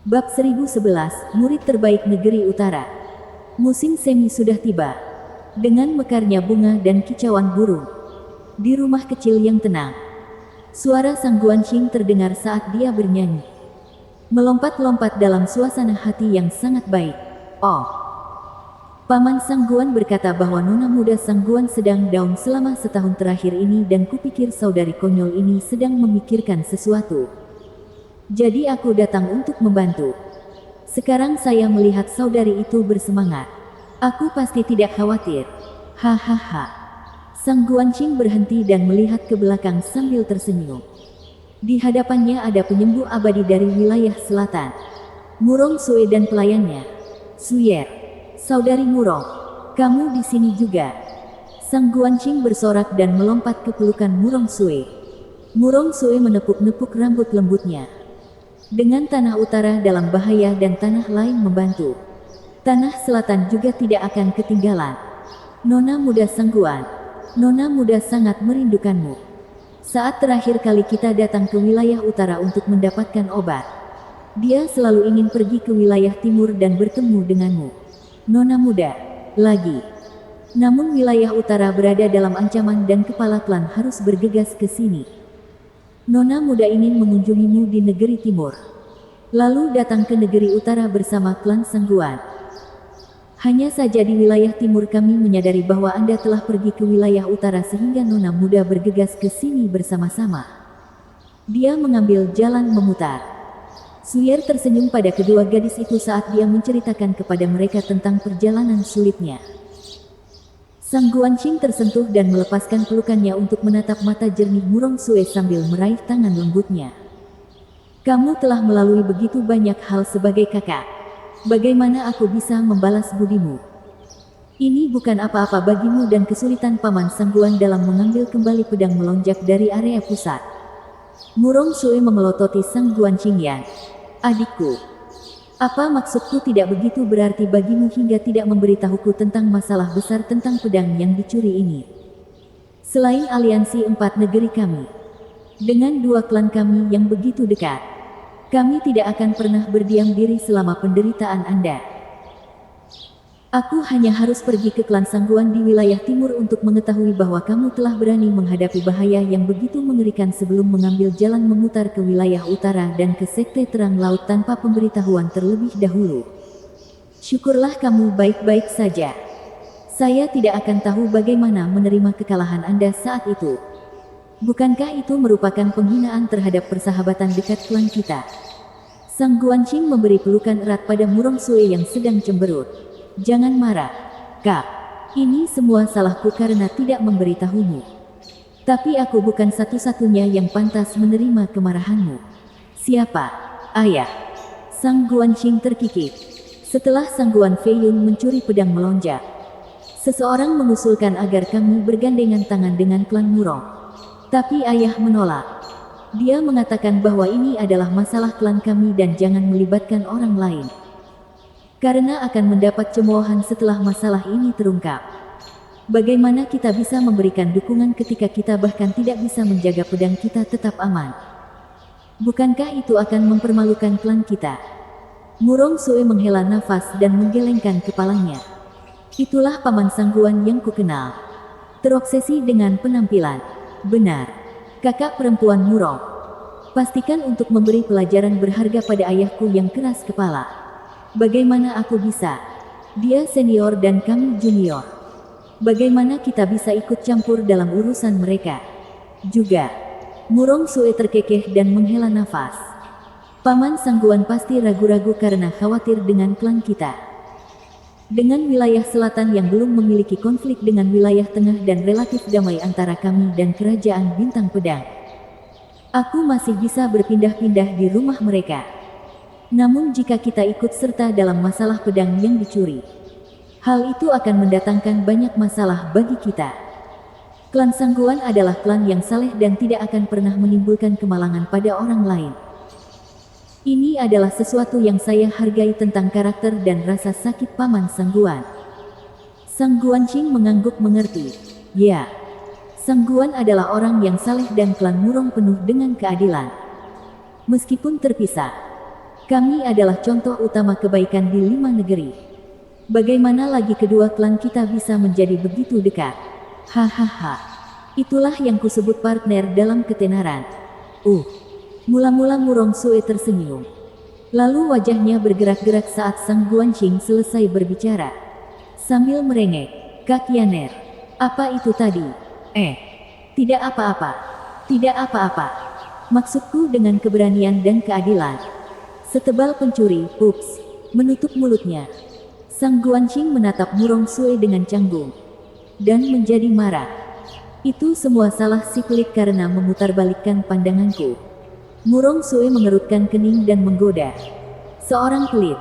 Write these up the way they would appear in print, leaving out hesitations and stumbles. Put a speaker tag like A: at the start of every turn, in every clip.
A: Bab 1011, Murid Terbaik Negeri Utara. Musim semi sudah tiba. Dengan mekarnya bunga dan kicauan burung. Di rumah kecil yang tenang, suara Sang Guanqing terdengar saat dia bernyanyi. Melompat-lompat dalam suasana hati yang sangat baik. Oh, Paman Sang Guan berkata bahwa nona muda Sang Guan sedang down selama setahun terakhir ini dan kupikir saudari konyol ini sedang memikirkan sesuatu. Jadi aku datang untuk membantu. Sekarang saya melihat saudari itu bersemangat. Aku pasti tidak khawatir. Hahaha. Sang Guanqing berhenti dan melihat ke belakang sambil tersenyum. Di hadapannya ada penyembuh abadi dari wilayah selatan. Murong Sue dan pelayannya. Suyer, saudari Murong, kamu di sini juga. Sang Guanqing bersorak dan melompat ke pelukan Murong Sue. Murong Sue menepuk-nepuk rambut lembutnya. Dengan tanah utara dalam bahaya dan tanah lain membantu, tanah selatan juga tidak akan ketinggalan. Nona muda Sang Guan, nona muda sangat merindukanmu. Saat terakhir kali kita datang ke wilayah utara untuk mendapatkan obat, dia selalu ingin pergi ke wilayah timur dan bertemu denganmu. Nona muda, lagi. Namun wilayah utara berada dalam ancaman dan kepala klan harus bergegas ke sini. Nona muda ingin mengunjungimu di negeri timur, lalu datang ke negeri utara bersama klan Sang Guan. Hanya saja di wilayah timur kami menyadari bahwa Anda telah pergi ke wilayah utara sehingga nona muda bergegas ke sini bersama-sama. Dia mengambil jalan memutar. Suyer tersenyum pada kedua gadis itu saat dia menceritakan kepada mereka tentang perjalanan sulitnya. Sang Guanqing tersentuh dan melepaskan pelukannya untuk menatap mata jernih Murong Sue sambil meraih tangan lembutnya. Kamu telah melalui begitu banyak hal sebagai kakak. Bagaimana aku bisa membalas budimu? Ini bukan apa-apa bagimu dan kesulitan Paman Sang Guan dalam mengambil kembali pedang melonjak dari area pusat. Murong Sue memelototi Sang Guanqing yang, adikku. Apa maksudku tidak begitu berarti bagimu hingga tidak memberitahuku tentang masalah besar tentang pedang yang dicuri ini? Selain aliansi 4 negeri kami, dengan 2 klan kami yang begitu dekat, kami tidak akan pernah berdiam diri selama penderitaan Anda. Aku hanya harus pergi ke klan Sang Guan di wilayah timur untuk mengetahui bahwa kamu telah berani menghadapi bahaya yang begitu mengerikan sebelum mengambil jalan memutar ke wilayah utara dan ke sekte terang laut tanpa pemberitahuan terlebih dahulu. Syukurlah kamu baik-baik saja. Saya tidak akan tahu bagaimana menerima kekalahan Anda saat itu. Bukankah itu merupakan penghinaan terhadap persahabatan dekat klan kita? Sang Guanqing memberi pelukan erat pada Murong Sue yang sedang cemberut. Jangan marah, Kak. Ini semua salahku karena tidak memberitahumu. Tapi aku bukan satu-satunya yang pantas menerima kemarahanmu. Siapa? Ayah. Sang Guanqing terkikik. Setelah Sang Guan Feiyun mencuri pedang melonjak, seseorang mengusulkan agar kami bergandengan tangan dengan klan Murong. Tapi ayah menolak. Dia mengatakan bahwa ini adalah masalah klan kami dan jangan melibatkan orang lain. Karena akan mendapat cemoohan setelah masalah ini terungkap. Bagaimana kita bisa memberikan dukungan ketika kita bahkan tidak bisa menjaga pedang kita tetap aman? Bukankah itu akan mempermalukan klan kita? Murong Sue menghela nafas dan menggelengkan kepalanya. Itulah Paman Sang Guan yang kukenal. Terobsesi dengan penampilan. Benar. Kakak perempuan Murong. Pastikan untuk memberi pelajaran berharga pada ayahku yang keras kepala. Bagaimana aku bisa? Dia senior dan kami junior. Bagaimana kita bisa ikut campur dalam urusan mereka? Juga, Murong Sue terkekeh dan menghela nafas. Paman Sang Guan pasti ragu-ragu karena khawatir dengan klan kita. Dengan wilayah selatan yang belum memiliki konflik dengan wilayah tengah dan relatif damai antara kami dan kerajaan Bintang Pedang, aku masih bisa berpindah-pindah di rumah mereka. Namun jika kita ikut serta dalam masalah pedang yang dicuri, hal itu akan mendatangkan banyak masalah bagi kita. Klan Sang Guan adalah klan yang saleh dan tidak akan pernah menimbulkan kemalangan pada orang lain. Ini adalah sesuatu yang saya hargai tentang karakter dan rasa sakit Paman Sang Guan. Sang Guanqing mengangguk mengerti. Ya, Sang Guan adalah orang yang saleh dan klan Murong penuh dengan keadilan. Meskipun terpisah, Kami adalah contoh utama kebaikan di 5 negeri. Bagaimana lagi kedua klan kita bisa menjadi begitu dekat? Hahaha. Itulah yang kusebut partner dalam ketenaran. Mula-mula Murong Sue tersenyum. Lalu wajahnya bergerak-gerak saat Sang Guanqing selesai berbicara. Sambil merengek, Kak Yaner, apa itu tadi? Tidak apa-apa. Tidak apa-apa. Maksudku dengan keberanian dan keadilan. Setebal pencuri, ups, menutup mulutnya. Sang Guanqing menatap Murong Sue dengan canggung. Dan menjadi marah. Itu semua salah si pelit karena memutarbalikkan pandanganku. Murong Sue mengerutkan kening dan menggoda. Seorang pelit,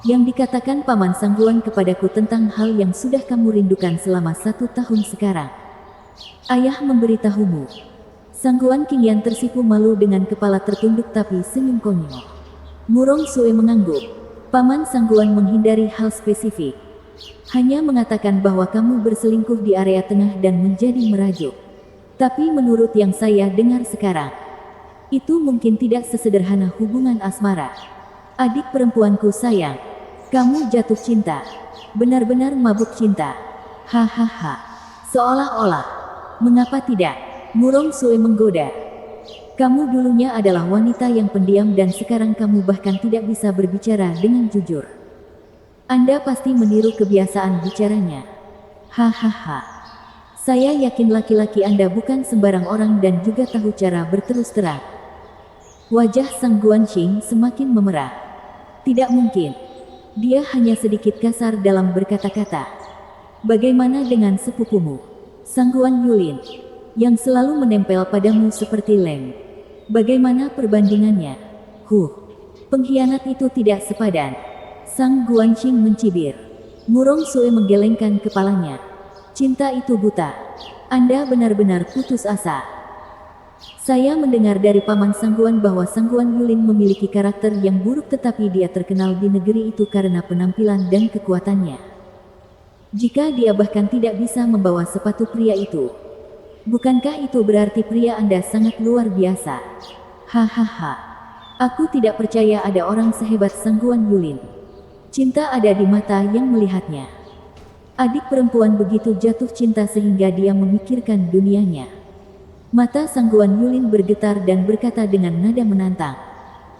A: Yang dikatakan Paman Sangguan kepadaku tentang hal yang sudah kamu rindukan selama 1 tahun sekarang. Ayah memberitahumu. Sangguan Qingyan tersipu malu dengan kepala tertunduk tapi senyum konyol. Murong Sue mengangguk. Paman Sangguan menghindari hal spesifik. Hanya mengatakan bahwa kamu berselingkuh di area tengah dan menjadi merajuk. Tapi menurut yang saya dengar sekarang, itu mungkin tidak sesederhana hubungan asmara. Adik perempuanku sayang, kamu jatuh cinta. Benar-benar mabuk cinta. Hahaha. Seolah-olah. Mengapa tidak? Murong Sue menggoda. Kamu dulunya adalah wanita yang pendiam dan sekarang kamu bahkan tidak bisa berbicara dengan jujur. Anda pasti meniru kebiasaan bicaranya. Hahaha. Saya yakin laki-laki Anda bukan sembarang orang dan juga tahu cara berterus terang. Wajah Sang Guanqing semakin memerah. Tidak mungkin. Dia hanya sedikit kasar dalam berkata-kata. Bagaimana dengan sepupumu, Sangguan Yulin, yang selalu menempel padamu seperti lem? Bagaimana perbandingannya? Pengkhianat itu tidak sepadan. Sang Guanqing mencibir. Murong Sue menggelengkan kepalanya. Cinta itu buta. Anda benar-benar putus asa. Saya mendengar dari Paman Sangguan bahwa Sangguan Yulin memiliki karakter yang buruk tetapi dia terkenal di negeri itu karena penampilan dan kekuatannya. Jika dia bahkan tidak bisa membawa sepatu pria itu, bukankah itu berarti pria Anda sangat luar biasa? Hahaha. Aku tidak percaya ada orang sehebat Sangguan Yulin. Cinta ada di mata yang melihatnya. Adik perempuan begitu jatuh cinta sehingga dia memikirkan dunianya. Mata Sangguan Yulin bergetar dan berkata dengan nada menantang.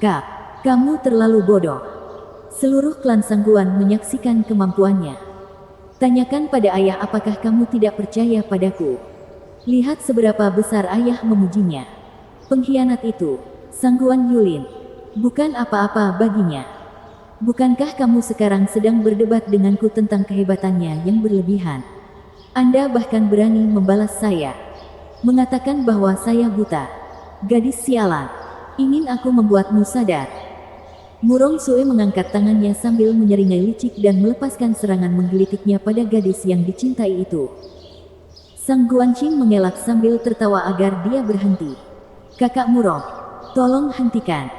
A: Kak, kamu terlalu bodoh. Seluruh klan Sangguan menyaksikan kemampuannya. Tanyakan pada ayah apakah kamu tidak percaya padaku. Lihat seberapa besar ayah memujinya. Pengkhianat itu, Sangguan Yulin, bukan apa-apa baginya. Bukankah kamu sekarang sedang berdebat denganku tentang kehebatannya yang berlebihan? Anda bahkan berani membalas saya. Mengatakan bahwa saya buta. Gadis sialan. Ingin aku membuatmu sadar. Murong Sue mengangkat tangannya sambil menyeringai licik dan melepaskan serangan menggelitiknya pada gadis yang dicintai itu. Sang Guanqing mengelak sambil tertawa agar dia berhenti. Kakak Murong, tolong hentikan.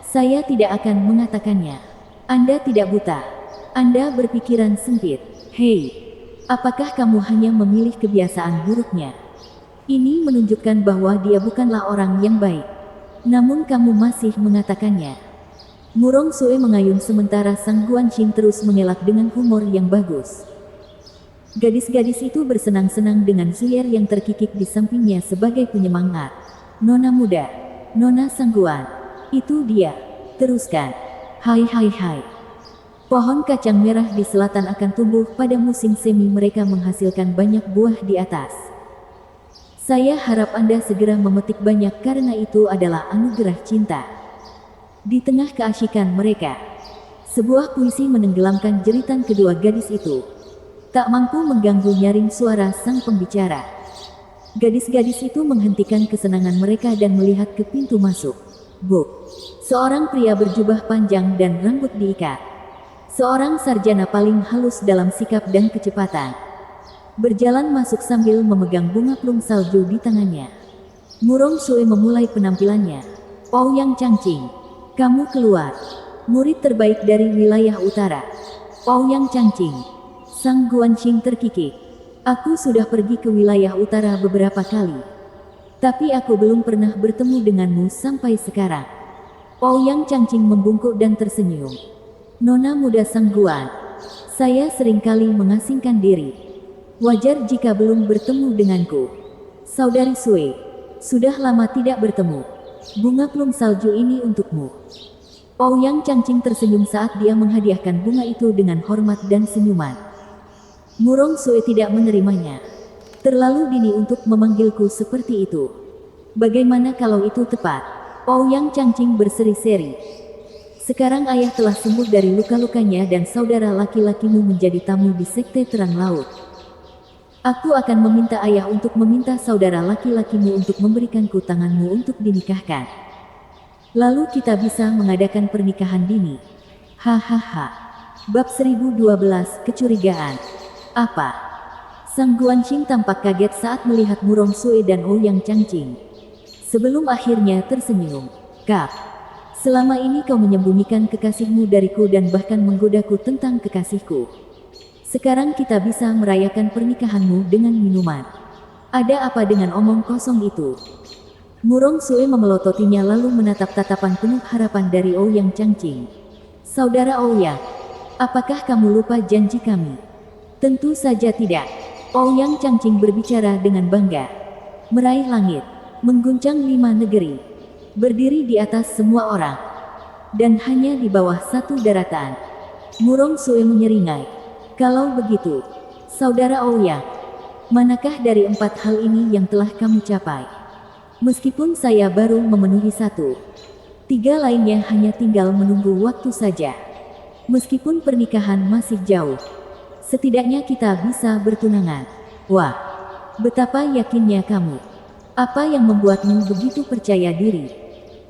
A: Saya tidak akan mengatakannya. Anda tidak buta. Anda berpikiran sempit. Hei, apakah kamu hanya memilih kebiasaan buruknya? Ini menunjukkan bahwa dia bukanlah orang yang baik. Namun kamu masih mengatakannya. Murong Sue mengayun sementara Sang Guanqing terus mengelak dengan humor yang bagus. Gadis-gadis itu bersenang-senang dengan Zuyer yang terkikik di sampingnya sebagai penyemangat. Nona muda, Nona Sangguan, itu dia. Teruskan. Hai. Pohon kacang merah di selatan akan tumbuh pada musim semi, mereka menghasilkan banyak buah di atas. Saya harap Anda segera memetik banyak karena itu adalah anugerah cinta. Di tengah keasyikan mereka, sebuah puisi menenggelamkan jeritan kedua gadis itu. Tak mampu mengganggu nyaring suara sang pembicara. Gadis-gadis itu menghentikan kesenangan mereka dan melihat ke pintu masuk. Seorang pria berjubah panjang dan rambut diikat. Seorang sarjana paling halus dalam sikap dan kecepatan. Berjalan masuk sambil memegang bunga plum salju di tangannya. Murong Sue memulai penampilannya. Ouyang Changqing, kamu keluar. Murid terbaik dari wilayah utara. Ouyang Changqing. Sang Guanqing terkikik. Aku sudah pergi ke wilayah utara beberapa kali. Tapi aku belum pernah bertemu denganmu sampai sekarang. Ouyang Changqing membungkuk dan tersenyum. Nona muda Sangguan, saya seringkali mengasingkan diri. Wajar jika belum bertemu denganku. Saudari Sue, sudah lama tidak bertemu. Bunga plum salju ini untukmu. Ouyang Changqing tersenyum saat dia menghadiahkan bunga itu dengan hormat dan senyuman. Murong Sue tidak menerimanya. Terlalu dini untuk memanggilku seperti itu. Bagaimana kalau itu tepat? Ouyang Changqing berseri-seri. Sekarang ayah telah sembuh dari luka-lukanya dan saudara laki-lakimu menjadi tamu di Sekte Terang Laut. Aku akan meminta ayah untuk meminta saudara laki-lakimu untuk memberikanku tanganmu untuk dinikahkan. Lalu kita bisa mengadakan pernikahan dini. Hahaha. Bab 1012 Kecurigaan. Apa? Sang Guanxing tampak kaget saat melihat Murong Sue dan Ouyang Changqing. Sebelum akhirnya tersenyum. Kap, selama ini kau menyembunyikan kekasihmu dariku dan bahkan menggodaku tentang kekasihku. Sekarang kita bisa merayakan pernikahanmu dengan minuman. Ada apa dengan omong kosong itu? Murong Sue memelototinya lalu menatap tatapan penuh harapan dari Ouyang Changqing. Saudara Ouyang, apakah kamu lupa janji kami? Tentu saja tidak. Ouyang Changqing berbicara dengan bangga. Meraih langit, mengguncang 5 negeri, berdiri di atas semua orang, dan hanya di bawah satu daratan. Murong Sue menyeringai. Kalau begitu, saudara Ouyang, manakah dari 4 hal ini yang telah kamu capai? Meskipun saya baru memenuhi 1, 3 lainnya hanya tinggal menunggu waktu saja. Meskipun pernikahan masih jauh, setidaknya kita bisa bertunangan. Wah, betapa yakinnya kamu. Apa yang membuatmu begitu percaya diri?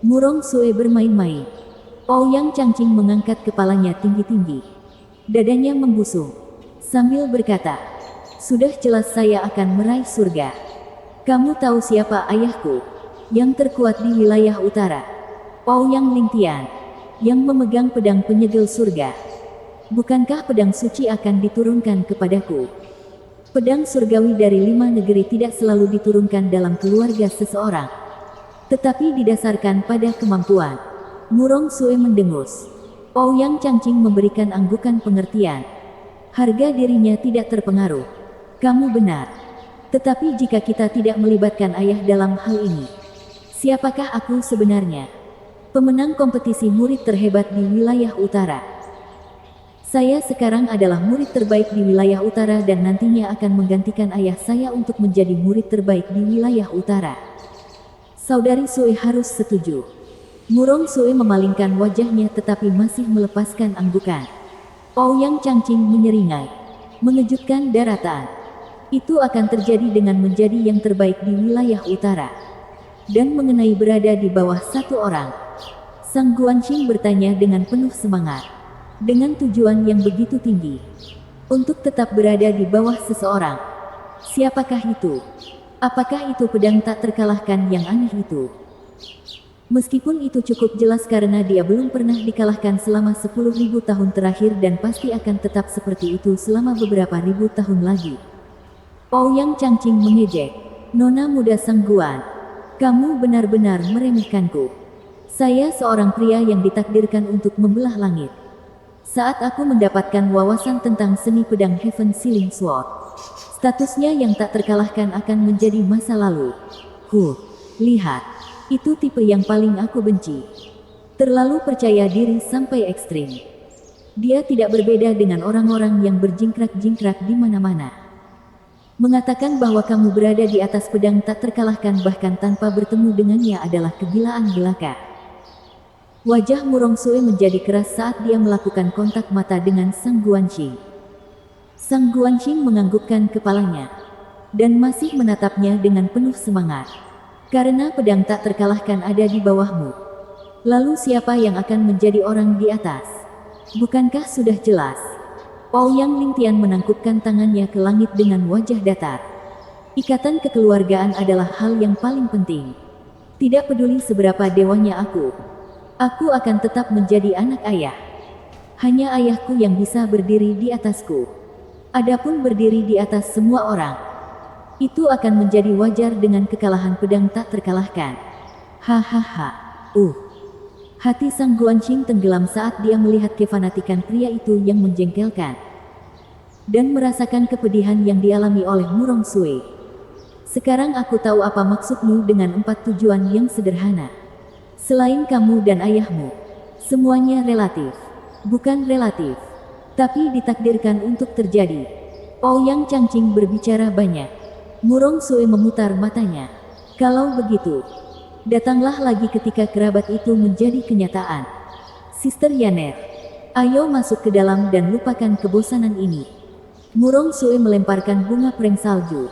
A: Murong Sue bermain-main. Ouyang Changqing mengangkat kepalanya tinggi-tinggi. Dadanya membusung. Sambil berkata, sudah jelas saya akan meraih surga. Kamu tahu siapa ayahku? Yang terkuat di wilayah utara. Ouyang Lingtian. Yang memegang pedang penyegel surga. Bukankah pedang suci akan diturunkan kepadaku? Pedang surgawi dari 5 negeri tidak selalu diturunkan dalam keluarga seseorang, tetapi didasarkan pada kemampuan. Murong Sue mendengus. Ouyang Changqing memberikan anggukan pengertian. Harga dirinya tidak terpengaruh. Kamu benar. Tetapi jika kita tidak melibatkan ayah dalam hal ini, siapakah aku sebenarnya? Pemenang kompetisi murid terhebat di wilayah utara. Saya sekarang adalah murid terbaik di wilayah utara dan nantinya akan menggantikan ayah saya untuk menjadi murid terbaik di wilayah utara. Saudari Sue harus setuju. Murong Sue memalingkan wajahnya tetapi masih melepaskan anggukan. Ouyang Changqing menyeringai. Mengejutkan daratan. Itu akan terjadi dengan menjadi yang terbaik di wilayah utara. Dan mengenai berada di bawah 1 orang. Sang Guanxing bertanya dengan penuh semangat. Dengan tujuan yang begitu tinggi. Untuk tetap berada di bawah seseorang. Siapakah itu? Apakah itu pedang tak terkalahkan yang aneh itu? Meskipun itu cukup jelas karena dia belum pernah dikalahkan selama 10.000 tahun terakhir dan pasti akan tetap seperti itu selama beberapa ribu tahun lagi. Ouyang Changqing mengejek. Nona muda Sangguan, kamu benar-benar meremehkanku. Saya seorang pria yang ditakdirkan untuk membelah langit. Saat aku mendapatkan wawasan tentang seni pedang Heaven Sealing Sword, statusnya yang tak terkalahkan akan menjadi masa lalu. Lihat, itu tipe yang paling aku benci. Terlalu percaya diri sampai ekstrim. Dia tidak berbeda dengan orang-orang yang berjingkrak-jingkrak di mana-mana. Mengatakan bahwa kamu berada di atas pedang tak terkalahkan bahkan tanpa bertemu dengannya adalah kegilaan belaka. Wajah Murong Sue menjadi keras saat dia melakukan kontak mata dengan Sang Guanxing. Sang Guanxing menganggukkan kepalanya dan masih menatapnya dengan penuh semangat. Karena pedang tak terkalahkan ada di bawahmu. Lalu siapa yang akan menjadi orang di atas? Bukankah sudah jelas? Ouyang Lingtian menangkupkan tangannya ke langit dengan wajah datar. Ikatan kekeluargaan adalah hal yang paling penting. Tidak peduli seberapa dewanya aku akan tetap menjadi anak ayah. Hanya ayahku yang bisa berdiri di atasku. Adapun berdiri di atas semua orang, itu akan menjadi wajar dengan kekalahan pedang tak terkalahkan. Hahaha. Hati Sang Guanqing tenggelam saat dia melihat kefanatikan pria itu yang menjengkelkan. Dan merasakan kepedihan yang dialami oleh Murong Sui. Sekarang aku tahu apa maksudmu dengan 4 tujuan yang sederhana. Selain kamu dan ayahmu, semuanya relatif. Bukan relatif, tapi ditakdirkan untuk terjadi. Ouyang Changqing berbicara banyak. Murong Sui memutar matanya. Kalau begitu, datanglah lagi ketika kerabat itu menjadi kenyataan. Sister Yaner, ayo masuk ke dalam dan lupakan kebosanan ini. Murong Sui melemparkan bunga prank salju,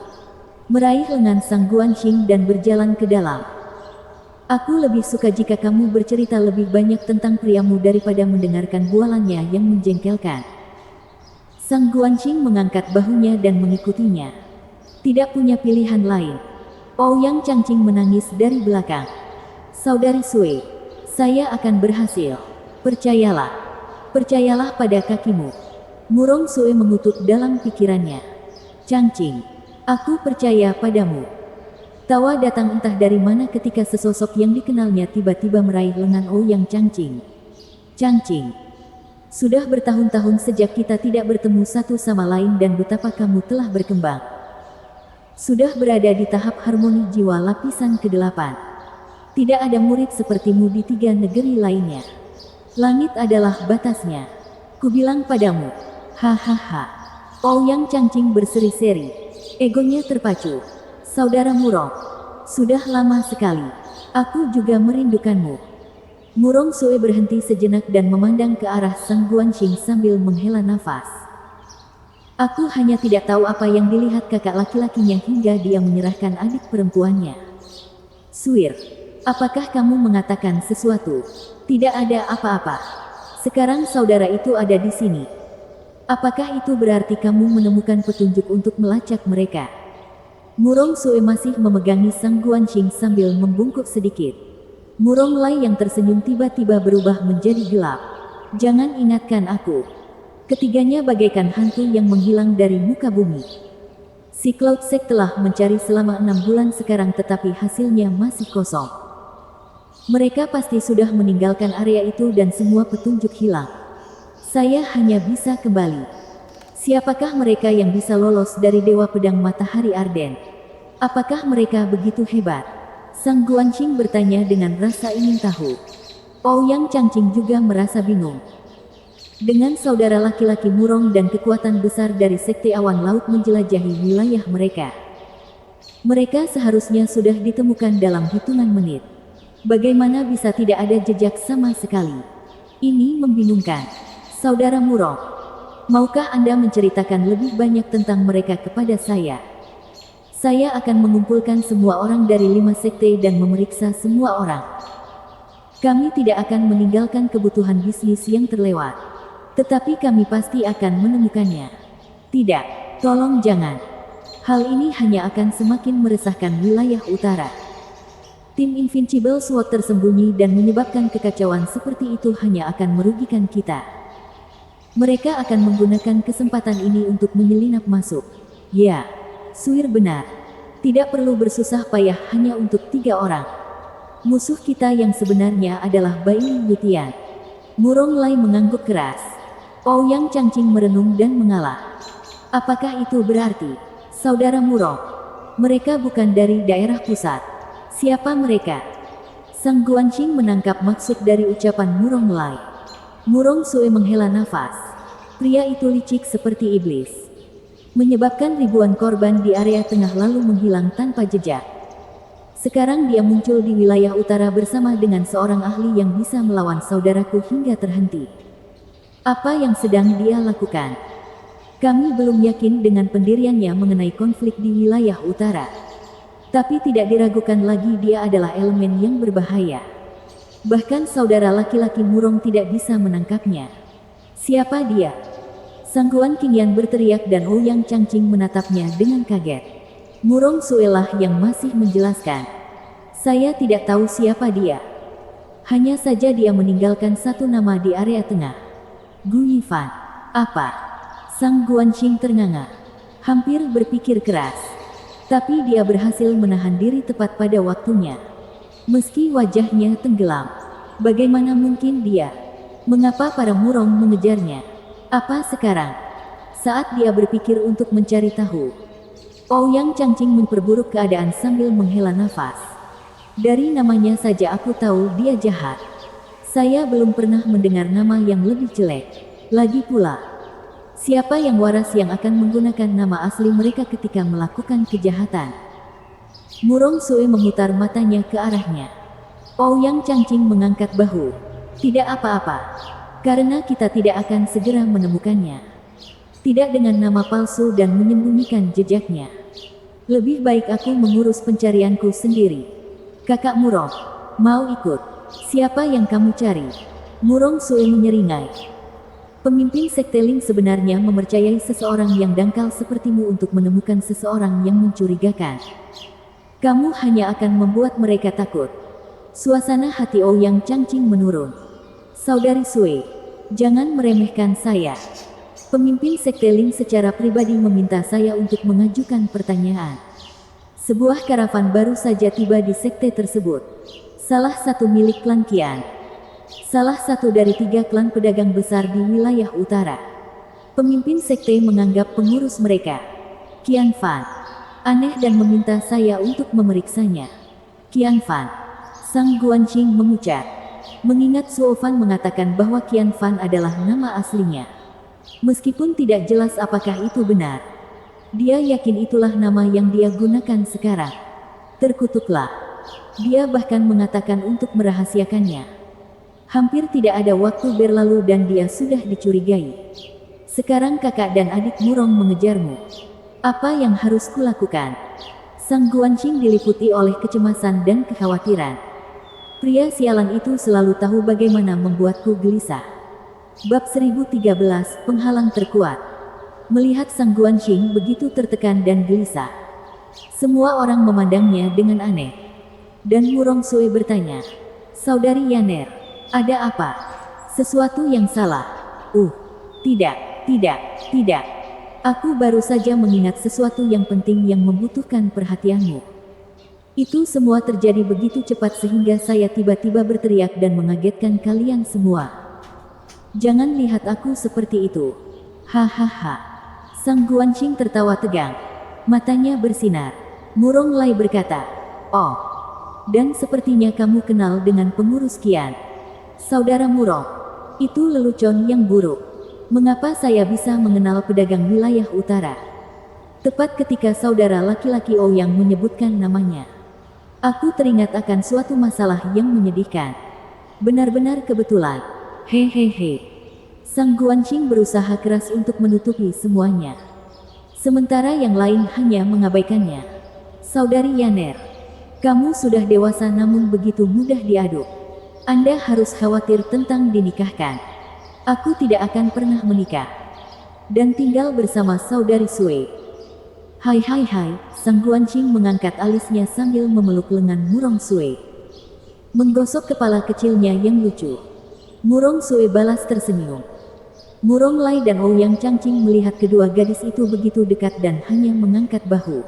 A: meraih lengan Sang Guanqing dan berjalan ke dalam. Aku lebih suka jika kamu bercerita lebih banyak tentang priamu daripada mendengarkan bualannya yang menjengkelkan. Sang Guanqing mengangkat bahunya dan mengikutinya. Tidak punya pilihan lain. Ouyang Changqing menangis dari belakang. Saudari Sui, saya akan berhasil. Percayalah. Percayalah pada kakimu. Murong Sui mengutuk dalam pikirannya. Changqing, aku percaya padamu. Tawa datang entah dari mana ketika sesosok yang dikenalnya tiba-tiba meraih lengan Ouyang Changqing. Changqing, sudah bertahun-tahun sejak kita tidak bertemu satu sama lain dan betapa kamu telah berkembang. Sudah berada di tahap harmoni jiwa lapisan ke-8. Tidak ada murid sepertimu di 3 negeri lainnya. Langit adalah batasnya. Kubilang padamu. Hahaha. Ouyang Changqing berseri-seri. Egonya terpacu. Saudara Murong, sudah lama sekali. Aku juga merindukanmu. Murong Sui berhenti sejenak dan memandang ke arah Sang Guanqing sambil menghela nafas. Aku hanya tidak tahu apa yang dilihat kakak laki-lakinya hingga dia menyerahkan adik perempuannya. Suir, apakah kamu mengatakan sesuatu? Tidak ada apa-apa. Sekarang saudara itu ada di sini. Apakah itu berarti kamu menemukan petunjuk untuk melacak mereka? Murong Sui masih memegangi Sang Guanqing sambil membungkuk sedikit. Murong Lai yang tersenyum tiba-tiba berubah menjadi gelap. Jangan ingatkan aku. Ketiganya bagaikan hantu yang menghilang dari muka bumi. Si Cloud Sect telah mencari selama 6 bulan sekarang tetapi hasilnya masih kosong. Mereka pasti sudah meninggalkan area itu dan semua petunjuk hilang. Saya hanya bisa kembali. Siapakah mereka yang bisa lolos dari Dewa Pedang Matahari Arden? Apakah mereka begitu hebat? Sang Guanqing bertanya dengan rasa ingin tahu. Ouyang Changqing juga merasa bingung. Dengan saudara laki-laki Murong dan kekuatan besar dari Sekte Awan Laut menjelajahi wilayah mereka. Mereka seharusnya sudah ditemukan dalam hitungan menit. Bagaimana bisa tidak ada jejak sama sekali? Ini membingungkan. Saudara Murong, maukah Anda menceritakan lebih banyak tentang mereka kepada saya? Saya akan mengumpulkan semua orang dari 5 sekte dan memeriksa semua orang. Kami tidak akan meninggalkan kebutuhan bisnis yang terlewat. Tetapi kami pasti akan menemukannya. Tidak, tolong jangan. Hal ini hanya akan semakin meresahkan wilayah utara. Tim Invincible SWAT tersembunyi dan menyebabkan kekacauan seperti itu hanya akan merugikan kita. Mereka akan menggunakan kesempatan ini untuk menyelinap masuk. Ya, Suir benar. Tidak perlu bersusah payah hanya untuk 3 orang. Musuh kita yang sebenarnya adalah Bai Yutian. Murong Lai mengangguk keras. Ouyang Changqing merenung dan mengalah. Apakah itu berarti, saudara Murong, mereka bukan dari daerah pusat? Siapa mereka? Sang Guanqing menangkap maksud dari ucapan Murong Lai. Murong Sui menghela nafas. Pria itu licik seperti iblis. Menyebabkan ribuan korban di area tengah lalu menghilang tanpa jejak. Sekarang dia muncul di wilayah utara bersama dengan seorang ahli yang bisa melawan saudaraku hingga terhenti. Apa yang sedang dia lakukan? Kami belum yakin dengan pendiriannya mengenai konflik di wilayah utara. Tapi tidak diragukan lagi dia adalah elemen yang berbahaya. Bahkan saudara laki-laki Murong tidak bisa menangkapnya. Siapa dia? Sang Guanqing berteriak dan Ouyang Changqing menatapnya dengan kaget. Murong Sui lah yang masih menjelaskan. Saya tidak tahu siapa dia. Hanya saja dia meninggalkan satu nama di area tengah. Gu Yifan. Apa? Sang Guanqing ternganga. Hampir berpikir keras. Tapi dia berhasil menahan diri tepat pada waktunya. Meski wajahnya tenggelam. Bagaimana mungkin dia? Mengapa para murong mengejarnya? Apa sekarang? Saat dia berpikir untuk mencari tahu, Ouyang Changqing memperburuk keadaan sambil menghela nafas. Dari namanya saja aku tahu dia jahat. Saya belum pernah mendengar nama yang lebih jelek. Lagi pula, siapa yang waras yang akan menggunakan nama asli mereka ketika melakukan kejahatan? Murong Sue memutar matanya ke arahnya. Ouyang Changqing mengangkat bahu. Tidak apa-apa. Karena kita tidak akan segera menemukannya. Tidak dengan nama palsu dan menyembunyikan jejaknya. Lebih baik aku mengurus pencarianku sendiri. Kakak Murong, mau ikut? Siapa yang kamu cari? Murong Sue menyeringai. Pemimpin sekte Ling sebenarnya mempercayai seseorang yang dangkal sepertimu untuk menemukan seseorang yang mencurigakan. Kamu hanya akan membuat mereka takut. Suasana hati Ouyang Changqing menurun. Saudari Sue, jangan meremehkan saya. Pemimpin sekte Ling secara pribadi meminta saya untuk mengajukan pertanyaan. Sebuah karavan baru saja tiba di sekte tersebut. Salah satu milik klan Qian. Salah satu dari 3 klan pedagang besar di wilayah utara. Pemimpin sekte menganggap pengurus mereka, Qian Fan, aneh dan meminta saya untuk memeriksanya. Qian Fan, Sang Guanqing mengucap. Mengingat Suo Fan mengatakan bahwa Qian Fan adalah nama aslinya. Meskipun tidak jelas apakah itu benar, dia yakin itulah nama yang dia gunakan sekarang. Terkutuklah. Dia bahkan mengatakan untuk merahasiakannya. Hampir tidak ada waktu berlalu dan dia sudah dicurigai. Sekarang kakak dan adik Murong mengejarmu. Apa yang harus kulakukan? Sang Guanqing diliputi oleh kecemasan dan kekhawatiran. Pria sialan itu selalu tahu bagaimana membuatku gelisah. Bab 1013, Penghalang Terkuat. Melihat Sang Guanqing begitu tertekan dan gelisah, semua orang memandangnya dengan aneh. Dan Murong Sue bertanya, Saudari Yaner, ada apa? Sesuatu yang salah? Tidak. Aku baru saja mengingat sesuatu yang penting yang membutuhkan perhatianmu. Itu semua terjadi begitu cepat sehingga saya tiba-tiba berteriak dan mengagetkan kalian semua. Jangan lihat aku seperti itu. Hahaha. Sang Guanqing tertawa tegang. Matanya bersinar. Murong Lai berkata, Oh, dan sepertinya kamu kenal dengan pengurus Qian. Saudara Murong, itu lelucon yang buruk. Mengapa saya bisa mengenal pedagang wilayah utara? Tepat ketika saudara laki-laki Ouyang menyebutkan namanya, aku teringat akan suatu masalah yang menyedihkan. Benar-benar kebetulan. Hehehe. Sang Guanqing berusaha keras untuk menutupi semuanya. Sementara yang lain hanya mengabaikannya. Saudari Yaner, kamu sudah dewasa namun begitu mudah diaduk. Anda harus khawatir tentang dinikahkan. Aku tidak akan pernah menikah dan tinggal bersama saudari Sue. Hai, Sang Guanqing mengangkat alisnya sambil memeluk lengan Murong Sue. Menggosok kepala kecilnya yang lucu. Murong Sue balas tersenyum. Murong Lai dan Ouyang Changqing melihat kedua gadis itu begitu dekat dan hanya mengangkat bahu.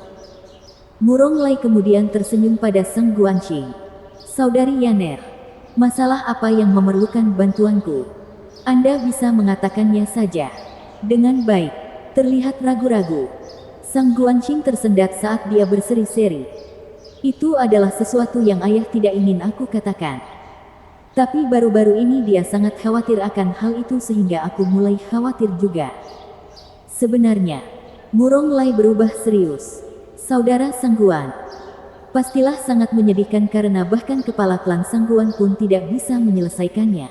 A: Murong Lai kemudian tersenyum pada Sang Guanqing. Saudari Yaner, masalah apa yang memerlukan bantuanku? Anda bisa mengatakannya saja. Dengan baik. Terlihat ragu-ragu. Sang Guanqing tersendat saat dia berseri-seri. Itu adalah sesuatu yang ayah tidak ingin aku katakan. Tapi baru-baru ini dia sangat khawatir akan hal itu sehingga aku mulai khawatir juga. Sebenarnya, Murong Lai berubah serius. Saudara Sangguan, pastilah sangat menyedihkan karena bahkan kepala klan Sangguan pun tidak bisa menyelesaikannya.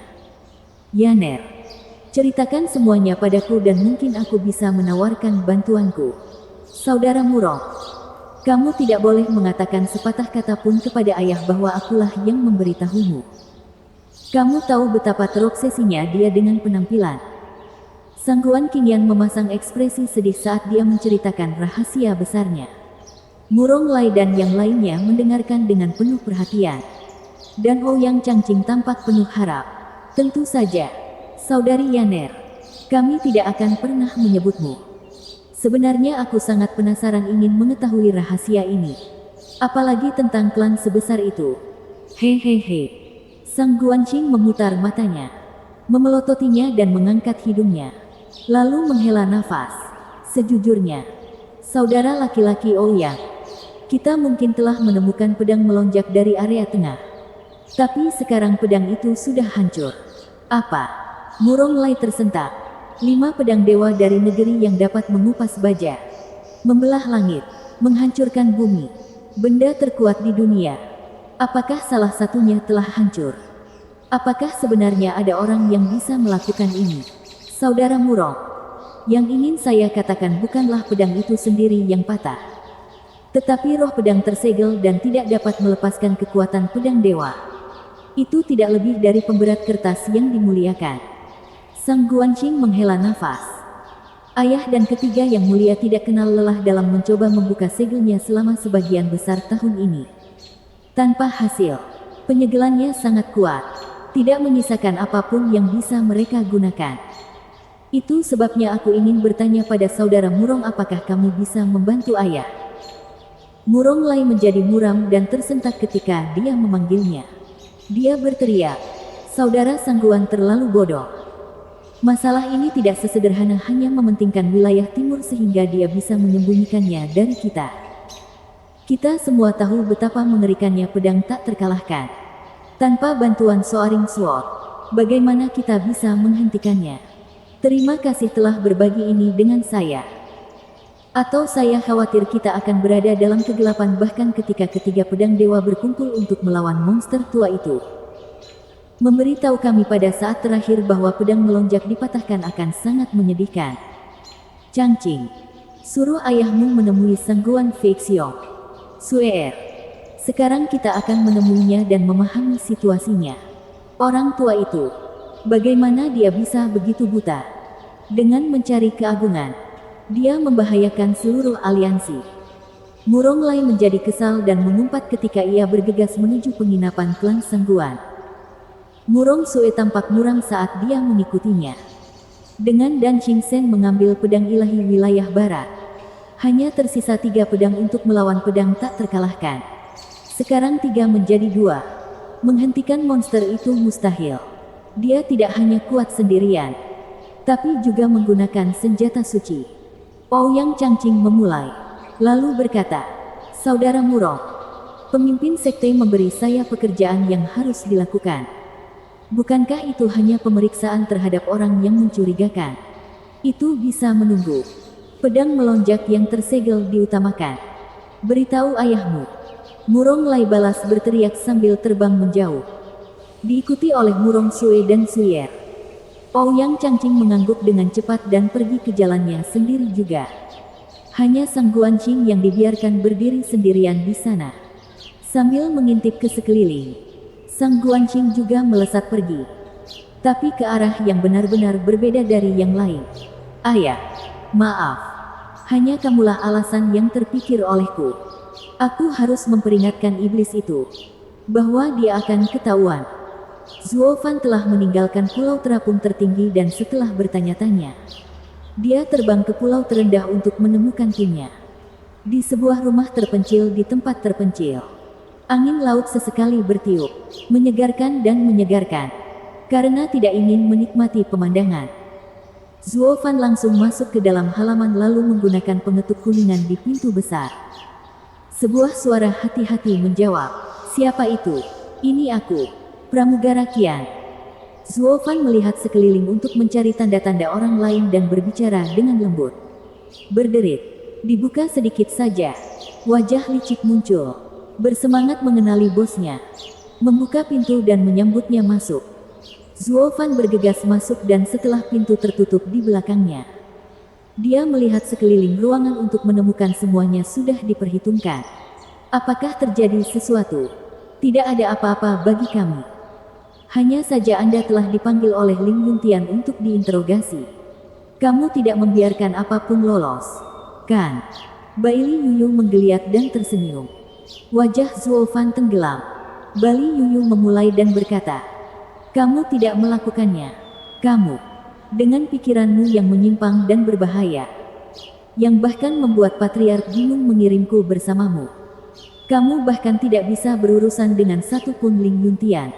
A: Yaner, ceritakan semuanya padaku dan mungkin aku bisa menawarkan bantuanku. Saudara Murong, kamu tidak boleh mengatakan sepatah kata pun kepada ayah bahwa akulah yang memberitahumu. Kamu tahu betapa terobsesinya dia dengan penampilan. Sangguan Qingyan memasang ekspresi sedih saat dia menceritakan rahasia besarnya. Murong Lai dan yang lainnya mendengarkan dengan penuh perhatian. Dan Ouyang Changqing tampak penuh harap. Tentu saja, Saudari Yaner, kami tidak akan pernah menyebutmu. Sebenarnya aku sangat penasaran ingin mengetahui rahasia ini. Apalagi tentang klan sebesar itu. Hehehe. Sang Guanqing memutar matanya, memelototinya dan mengangkat hidungnya. Lalu menghela nafas. Sejujurnya, saudara laki-laki Ouyang, kita mungkin telah menemukan pedang melonjak dari area tengah. Tapi sekarang pedang itu sudah hancur. Apa? Murong Lai tersentak. 5 pedang dewa dari negeri yang dapat mengupas baja, membelah langit, menghancurkan bumi. Benda terkuat di dunia. Apakah salah satunya telah hancur? Apakah sebenarnya ada orang yang bisa melakukan ini? Saudara Murong, yang ingin saya katakan bukanlah pedang itu sendiri yang patah, tetapi roh pedang tersegel dan tidak dapat melepaskan kekuatan pedang dewa. Itu tidak lebih dari pemberat kertas yang dimuliakan. Sang Guanqing menghela nafas. Ayah dan ketiga yang mulia tidak kenal lelah dalam mencoba membuka segelnya selama sebagian besar tahun ini. Tanpa hasil, penyegelannya sangat kuat, tidak menyisakan apapun yang bisa mereka gunakan. Itu sebabnya aku ingin bertanya pada saudara Murong, apakah kamu bisa membantu ayah? Murong Lai menjadi muram dan tersentak ketika dia memanggilnya. Dia berteriak, saudara Sangguan terlalu bodoh. Masalah ini tidak sesederhana hanya mementingkan wilayah timur sehingga dia bisa menyembunyikannya dari kita. Kita semua tahu betapa mengerikannya pedang tak terkalahkan. Tanpa bantuan Soaring Sword, bagaimana kita bisa menghentikannya? Terima kasih telah berbagi ini dengan saya. Atau saya khawatir kita akan berada dalam kegelapan bahkan ketika ketiga pedang dewa berkumpul untuk melawan monster tua itu. Memberitahu kami pada saat terakhir bahwa pedang melonjak dipatahkan akan sangat menyedihkan. Changqing, suruh ayahmu menemui Sangguan Feixiong. Suer, sekarang kita akan menemuinya dan memahami situasinya. Orang tua itu, bagaimana dia bisa begitu buta? Dengan mencari keagungan, dia membahayakan seluruh aliansi. Murong Lai menjadi kesal dan mengumpat ketika ia bergegas menuju penginapan klan Sangguan. Murong Sue tampak muram saat dia mengikutinya. Dengan Dan Qingsen mengambil pedang ilahi wilayah barat, hanya tersisa 3 pedang untuk melawan pedang tak terkalahkan. Sekarang 3 menjadi 2. Menghentikan monster itu mustahil. Dia tidak hanya kuat sendirian, tapi juga menggunakan senjata suci. Ouyang Changqing memulai, lalu berkata, saudara Murong, pemimpin sekte memberi saya pekerjaan yang harus dilakukan. Bukankah itu hanya pemeriksaan terhadap orang yang mencurigakan? Itu bisa menunggu. Pedang melonjak yang tersegel diutamakan. Beritahu ayahmu. Murong Lai balas berteriak sambil terbang menjauh. Diikuti oleh Murong Sue dan Suyer. Ouyang Changqing mengangguk dengan cepat dan pergi ke jalannya sendiri juga. Hanya Sang Guanqing yang dibiarkan berdiri sendirian di sana. Sambil mengintip ke sekeliling, Sang Guanqing juga melesat pergi. Tapi ke arah yang benar-benar berbeda dari yang lain. Ayah, maaf. Hanya kamulah alasan yang terpikir olehku. Aku harus memperingatkan iblis itu bahwa dia akan ketahuan. Zuo Fan telah meninggalkan pulau terapung tertinggi dan setelah bertanya-tanya, dia terbang ke pulau terendah untuk menemukan timnya. Di sebuah rumah terpencil di tempat terpencil, angin laut sesekali bertiup, menyegarkan dan menyegarkan, karena tidak ingin menikmati pemandangan. Zuo Fan langsung masuk ke dalam halaman lalu menggunakan pengetuk kuningan di pintu besar. Sebuah suara hati-hati menjawab, siapa itu? Ini aku, pramugara Qian. Zuo Fan melihat sekeliling untuk mencari tanda-tanda orang lain dan berbicara dengan lembut. Berderit, dibuka sedikit saja. Wajah licik muncul, bersemangat mengenali bosnya. Membuka pintu dan menyambutnya masuk. Zuo Fan bergegas masuk dan setelah pintu tertutup di belakangnya, dia melihat sekeliling ruangan untuk menemukan semuanya sudah diperhitungkan. Apakah terjadi sesuatu? Tidak ada apa-apa bagi kami. Hanya saja Anda telah dipanggil oleh Ling Yuntian untuk diinterogasi. Kamu tidak membiarkan apapun lolos, kan? Baili Yuyu menggeliat dan tersenyum. Wajah Zuo Fan tenggelam. Baili Yuyu memulai dan berkata, kamu tidak melakukannya. Kamu, dengan pikiranmu yang menyimpang dan berbahaya, yang bahkan membuat Patriark bingung mengirimku bersamamu. Kamu bahkan tidak bisa berurusan dengan satupun Ling Yuntian.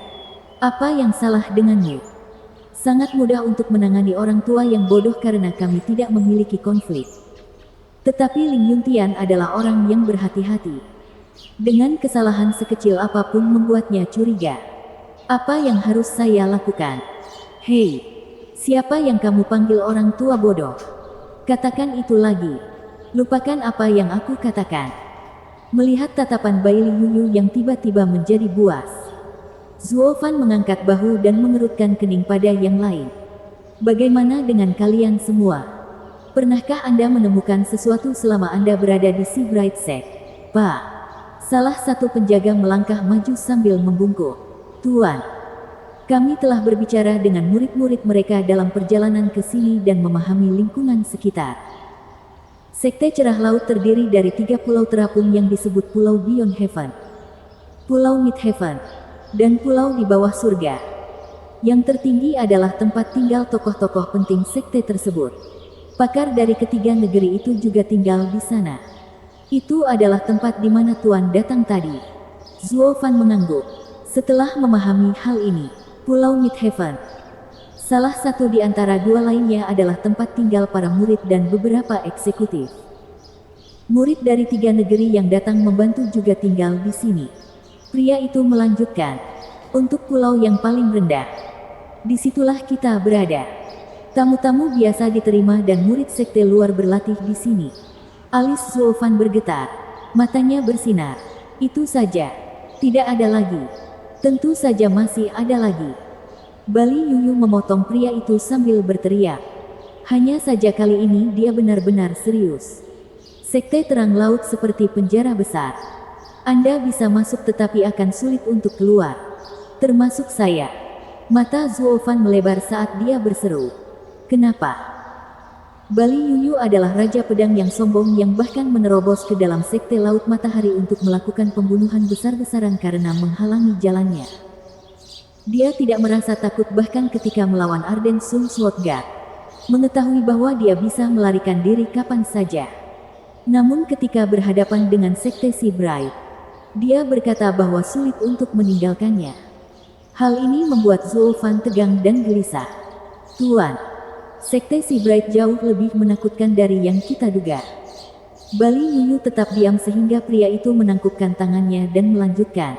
A: Apa yang salah denganmu? Sangat mudah untuk menangani orang tua yang bodoh karena kami tidak memiliki konflik. Tetapi Ling Yuntian adalah orang yang berhati-hati. Dengan kesalahan sekecil apapun membuatnya curiga. Apa yang harus saya lakukan? Hei, siapa yang kamu panggil orang tua bodoh? Katakan itu lagi. Lupakan apa yang aku katakan. Melihat tatapan Bai Liyuyu yang tiba-tiba menjadi buas, Zuo Fan mengangkat bahu dan mengerutkan kening pada yang lain. Bagaimana dengan kalian semua? Pernahkah Anda menemukan sesuatu selama Anda berada di Sea Bright Sect? Pak, salah satu penjaga melangkah maju sambil membungkuk. Tuan, kami telah berbicara dengan murid-murid mereka dalam perjalanan ke sini dan memahami lingkungan sekitar. Sekte Cerah Laut terdiri dari 3 pulau terapung yang disebut Pulau Beyond Heaven, Pulau Mid Heaven, dan pulau di bawah surga. Yang tertinggi adalah tempat tinggal tokoh-tokoh penting sekte tersebut. Pakar dari ketiga negeri itu juga tinggal di sana. Itu adalah tempat di mana Tuan datang tadi. Zuo Fan mengangguk. Setelah memahami hal ini, Pulau Mid Heaven, salah satu di antara dua lainnya adalah tempat tinggal para murid dan beberapa eksekutif. Murid dari 3 negeri yang datang membantu juga tinggal di sini. Pria itu melanjutkan, untuk pulau yang paling rendah, disitulah kita berada. Tamu-tamu biasa diterima dan murid sekte luar berlatih di sini. Alis Zuo Fan bergetar, matanya bersinar. Itu saja, tidak ada lagi. Tentu saja masih ada lagi. Bali Yuyu memotong pria itu sambil berteriak. Hanya saja kali ini dia benar-benar serius. Sekte Terang Laut seperti penjara besar. Anda bisa masuk tetapi akan sulit untuk keluar. Termasuk saya. Mata Zuo Fan melebar saat dia berseru. Kenapa? Bali Yuyu adalah raja pedang yang sombong yang bahkan menerobos ke dalam sekte Laut Matahari untuk melakukan pembunuhan besar-besaran karena menghalangi jalannya. Dia tidak merasa takut bahkan ketika melawan Arden Sun Sword God. Mengetahui bahwa dia bisa melarikan diri kapan saja. Namun ketika berhadapan dengan sekte Sea Bright, dia berkata bahwa sulit untuk meninggalkannya. Hal ini membuat Zuo Fan tegang dan gelisah. Tuan, sekte Sea Bright jauh lebih menakutkan dari yang kita duga. Bali Yuyu tetap diam sehingga pria itu menangkupkan tangannya dan melanjutkan.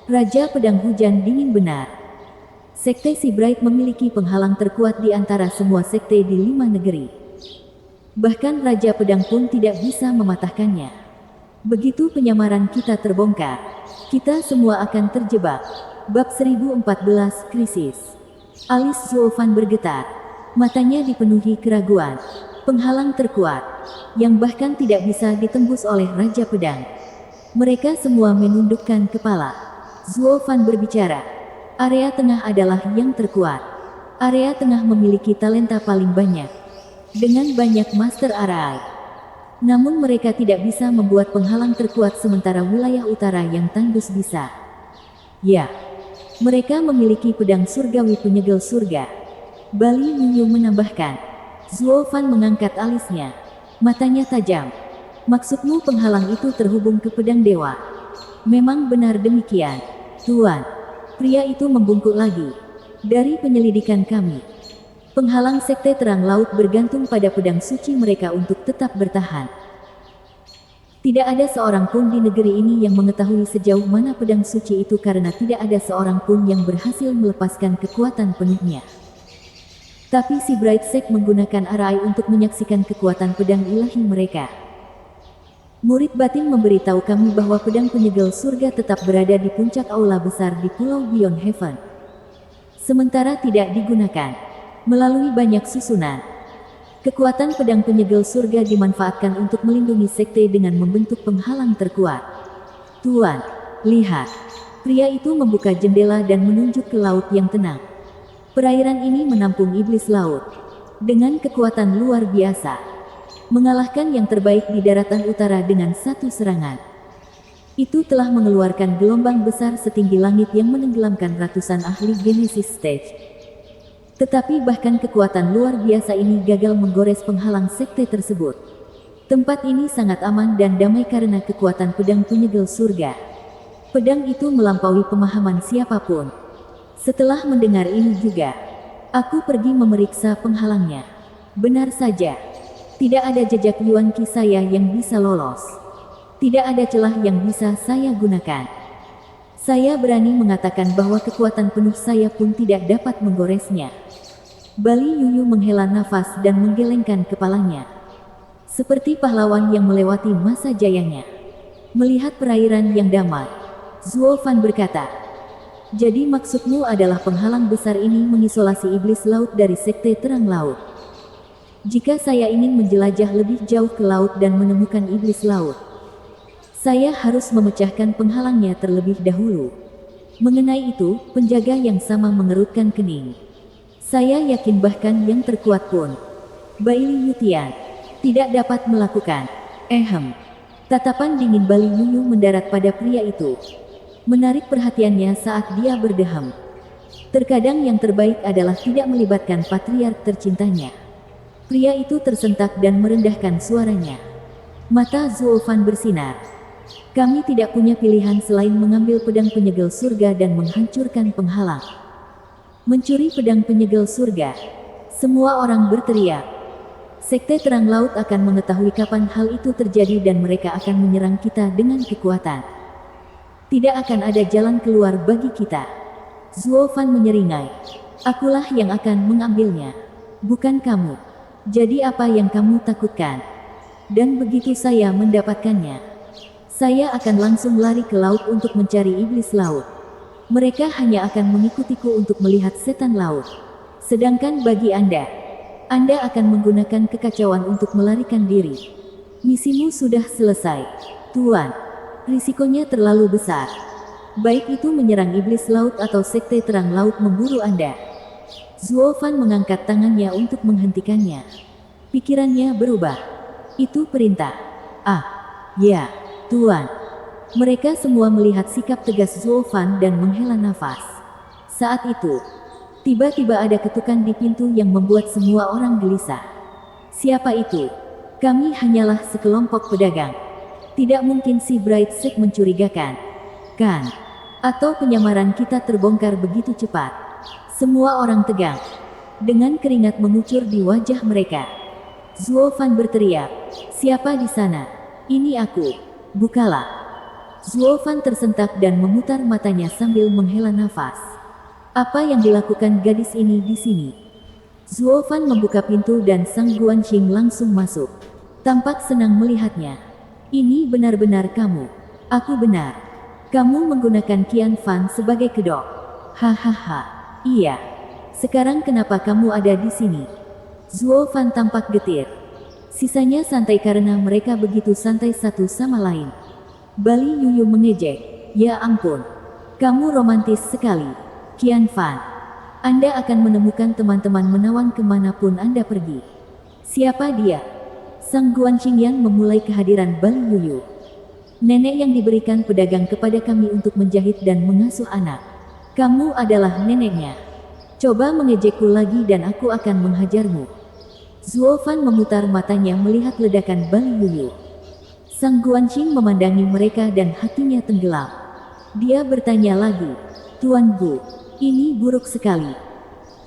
A: Raja Pedang Hujan Dingin benar. Sekte Sea Bright memiliki penghalang terkuat di antara semua sekte di 5 negeri. Bahkan Raja Pedang pun tidak bisa mematahkannya. Begitu penyamaran kita terbongkar, kita semua akan terjebak. Bab 1014 Krisis. Alis Zuo Fan bergetar. Matanya dipenuhi keraguan. Penghalang terkuat, yang bahkan tidak bisa ditembus oleh Raja Pedang. Mereka semua menundukkan kepala. Zuo Fan berbicara. Area tengah adalah yang terkuat. Area tengah memiliki talenta paling banyak. Dengan banyak master arai. Namun mereka tidak bisa membuat penghalang terkuat sementara wilayah utara yang tandus bisa. Ya, mereka memiliki pedang surgawi penyegel surga. Bali Yuyu menambahkan. Zuo Fan mengangkat alisnya. Matanya tajam. Maksudmu penghalang itu terhubung ke pedang dewa? Memang benar demikian, Tuan. Pria itu membungkuk lagi. Dari penyelidikan kami, penghalang sekte Terang Laut bergantung pada pedang suci mereka untuk tetap bertahan. Tidak ada seorang pun di negeri ini yang mengetahui sejauh mana pedang suci itu karena tidak ada seorang pun yang berhasil melepaskan kekuatan penuhnya. Tapi si Bright Sect menggunakan arai untuk menyaksikan kekuatan pedang ilahi mereka. Murid batin memberitahu kami bahwa pedang penyegel surga tetap berada di puncak aula besar di Pulau Beyond Heaven. Sementara tidak digunakan. Melalui banyak susunan, kekuatan pedang penyegel surga dimanfaatkan untuk melindungi sekte dengan membentuk penghalang terkuat. Tuan, lihat. Pria itu membuka jendela dan menunjuk ke laut yang tenang. Perairan ini menampung iblis laut. Dengan kekuatan luar biasa. Mengalahkan yang terbaik di daratan utara dengan satu serangan. Itu telah mengeluarkan gelombang besar setinggi langit yang menenggelamkan ratusan ahli Genesis Stage. Tetapi bahkan kekuatan luar biasa ini gagal menggores penghalang sekte tersebut. Tempat ini sangat aman dan damai karena kekuatan pedang penyegel surga. Pedang itu melampaui pemahaman siapapun. Setelah mendengar ini juga, aku pergi memeriksa penghalangnya. Benar saja, tidak ada jejak Yuan Qi saya yang bisa lolos. Tidak ada celah yang bisa saya gunakan. Saya berani mengatakan bahwa kekuatan penuh saya pun tidak dapat menggoresnya. Bali Yuyu menghela nafas dan menggelengkan kepalanya. Seperti pahlawan yang melewati masa jayanya. Melihat perairan yang damai, Zuo Fan berkata, "Jadi maksudmu adalah penghalang besar ini mengisolasi iblis laut dari sekte terang laut. Jika saya ingin menjelajah lebih jauh ke laut dan menemukan iblis laut, saya harus memecahkan penghalangnya terlebih dahulu." Mengenai itu, penjaga yang sama mengerutkan kening. Saya yakin bahkan yang terkuat pun, Baili Yutian, tidak dapat melakukan. Tatapan dingin Bali Yuyu mendarat pada pria itu. Menarik perhatiannya saat dia berdeham. Terkadang yang terbaik adalah tidak melibatkan patriark tercintanya. Pria itu tersentak dan merendahkan suaranya. Mata Zuo Fan bersinar. Kami tidak punya pilihan selain mengambil pedang penyegel surga dan menghancurkan penghalang. Mencuri pedang penyegel surga. Semua orang berteriak. Sekte terang laut akan mengetahui kapan hal itu terjadi dan mereka akan menyerang kita dengan kekuatan. Tidak akan ada jalan keluar bagi kita. Zuo Fan menyeringai. Akulah yang akan mengambilnya, bukan kamu. Jadi apa yang kamu takutkan? Dan begitu saya mendapatkannya, saya akan langsung lari ke laut untuk mencari iblis laut. Mereka hanya akan mengikutiku untuk melihat setan laut. Sedangkan bagi Anda akan menggunakan kekacauan untuk melarikan diri. Misimu sudah selesai, Tuan. Risikonya terlalu besar. Baik itu menyerang iblis laut atau sekte terang laut memburu Anda. Zuo Fan mengangkat tangannya untuk menghentikannya. Pikirannya berubah. Itu perintah. Ya, Tuan. Mereka semua melihat sikap tegas Zuo Fan dan menghela nafas. Saat itu, tiba-tiba ada ketukan di pintu yang membuat semua orang gelisah. Siapa itu? Kami hanyalah sekelompok pedagang. Tidak mungkin si Bright Sek mencurigakan, kan? Atau penyamaran kita terbongkar begitu cepat. Semua orang tegang. Dengan keringat mengucur di wajah mereka, Zuo Fan berteriak, "Siapa di sana? Ini aku. Bukalah." Zuo Fan tersentak dan memutar matanya sambil menghela nafas. Apa yang dilakukan gadis ini di sini? Zuo Fan membuka pintu dan Sang Guanxing langsung masuk. Tampak senang melihatnya. "Ini benar-benar kamu." "Aku benar. Kamu menggunakan Qian Fan sebagai kedok." "Hahaha. Iya. Sekarang kenapa kamu ada di sini?" Zuo Fan tampak getir. Sisanya santai karena mereka begitu santai satu sama lain. Bali Yuyu mengejek. "Ya ampun. Kamu romantis sekali, Qian Fan. Anda akan menemukan teman-teman menawan kemanapun Anda pergi." "Siapa dia?" Sang Guanxing yang memulai kehadiran Bali Yuyu. "Nenek yang diberikan pedagang kepada kami untuk menjahit dan mengasuh anak. Kamu adalah neneknya. Coba mengejekku lagi dan aku akan menghajarmu." Zuo Fan memutar matanya melihat ledakan Bali Yuyu. Sang Guanxing memandangi mereka dan hatinya tenggelam. Dia bertanya lagi, "Tuan Gu, ini buruk sekali.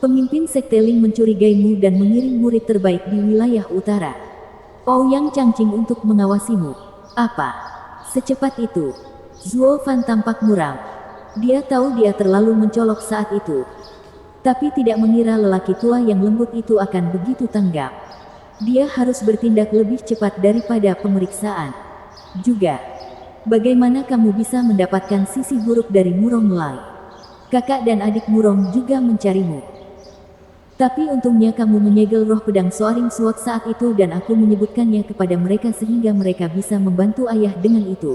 A: Pemimpin sekte Ling mencurigaimu dan mengirim murid terbaik di wilayah utara, Ouyang Changqing, untuk mengawasimu." "Apa? Secepat itu?" Zuo Fan tampak muram. Dia tahu dia terlalu mencolok saat itu, tapi tidak mengira lelaki tua yang lembut itu akan begitu tanggap. Dia harus bertindak lebih cepat daripada pemeriksaan. Juga, bagaimana kamu bisa mendapatkan sisi buruk dari Murong Lai? Kakak dan adik Murong juga mencarimu. Tapi untungnya kamu menyegel roh pedang Soaring Sword saat itu dan aku menyebutkannya kepada mereka sehingga mereka bisa membantu ayah dengan itu.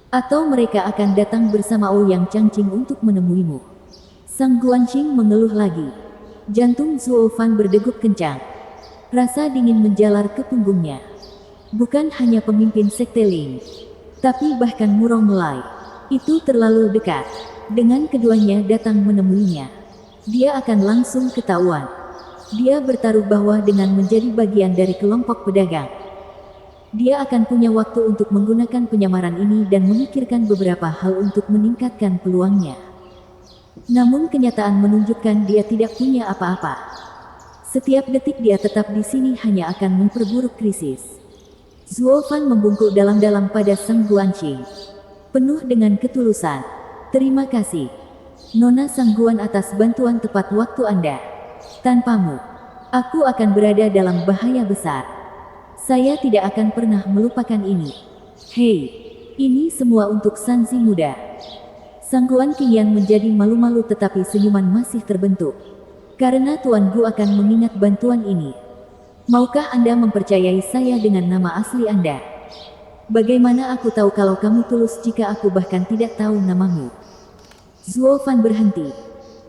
A: Atau mereka akan datang bersama Ouyang Changqing untuk menemuimu." Sang Guanxing mengeluh lagi. Jantung Zuo Fan berdegup kencang. Rasa dingin menjalar ke punggungnya. Bukan hanya pemimpin sekte Ling, tapi bahkan Murong Lai. Itu terlalu dekat. Dengan keduanya datang menemuinya, dia akan langsung ketahuan. Dia bertaruh bahwa dengan menjadi bagian dari kelompok pedagang, dia akan punya waktu untuk menggunakan penyamaran ini dan memikirkan beberapa hal untuk meningkatkan peluangnya. Namun kenyataan menunjukkan dia tidak punya apa-apa. Setiap detik dia tetap di sini hanya akan memperburuk krisis. Zuo Fan membungkuk dalam-dalam pada Sang Guanqing. Penuh dengan ketulusan. Terima kasih, Nona Sangguan atas bantuan tepat waktu Anda. Tanpamu, aku akan berada dalam bahaya besar. Saya tidak akan pernah melupakan ini. Hei, ini semua untuk Sanzi muda. Sangguan Qingyan menjadi malu-malu tetapi senyuman masih terbentuk. Karena Tuan Gu akan mengingat bantuan ini. Maukah Anda mempercayai saya dengan nama asli Anda? Bagaimana aku tahu kalau kamu tulus jika aku bahkan tidak tahu namamu? Zuo Fan berhenti.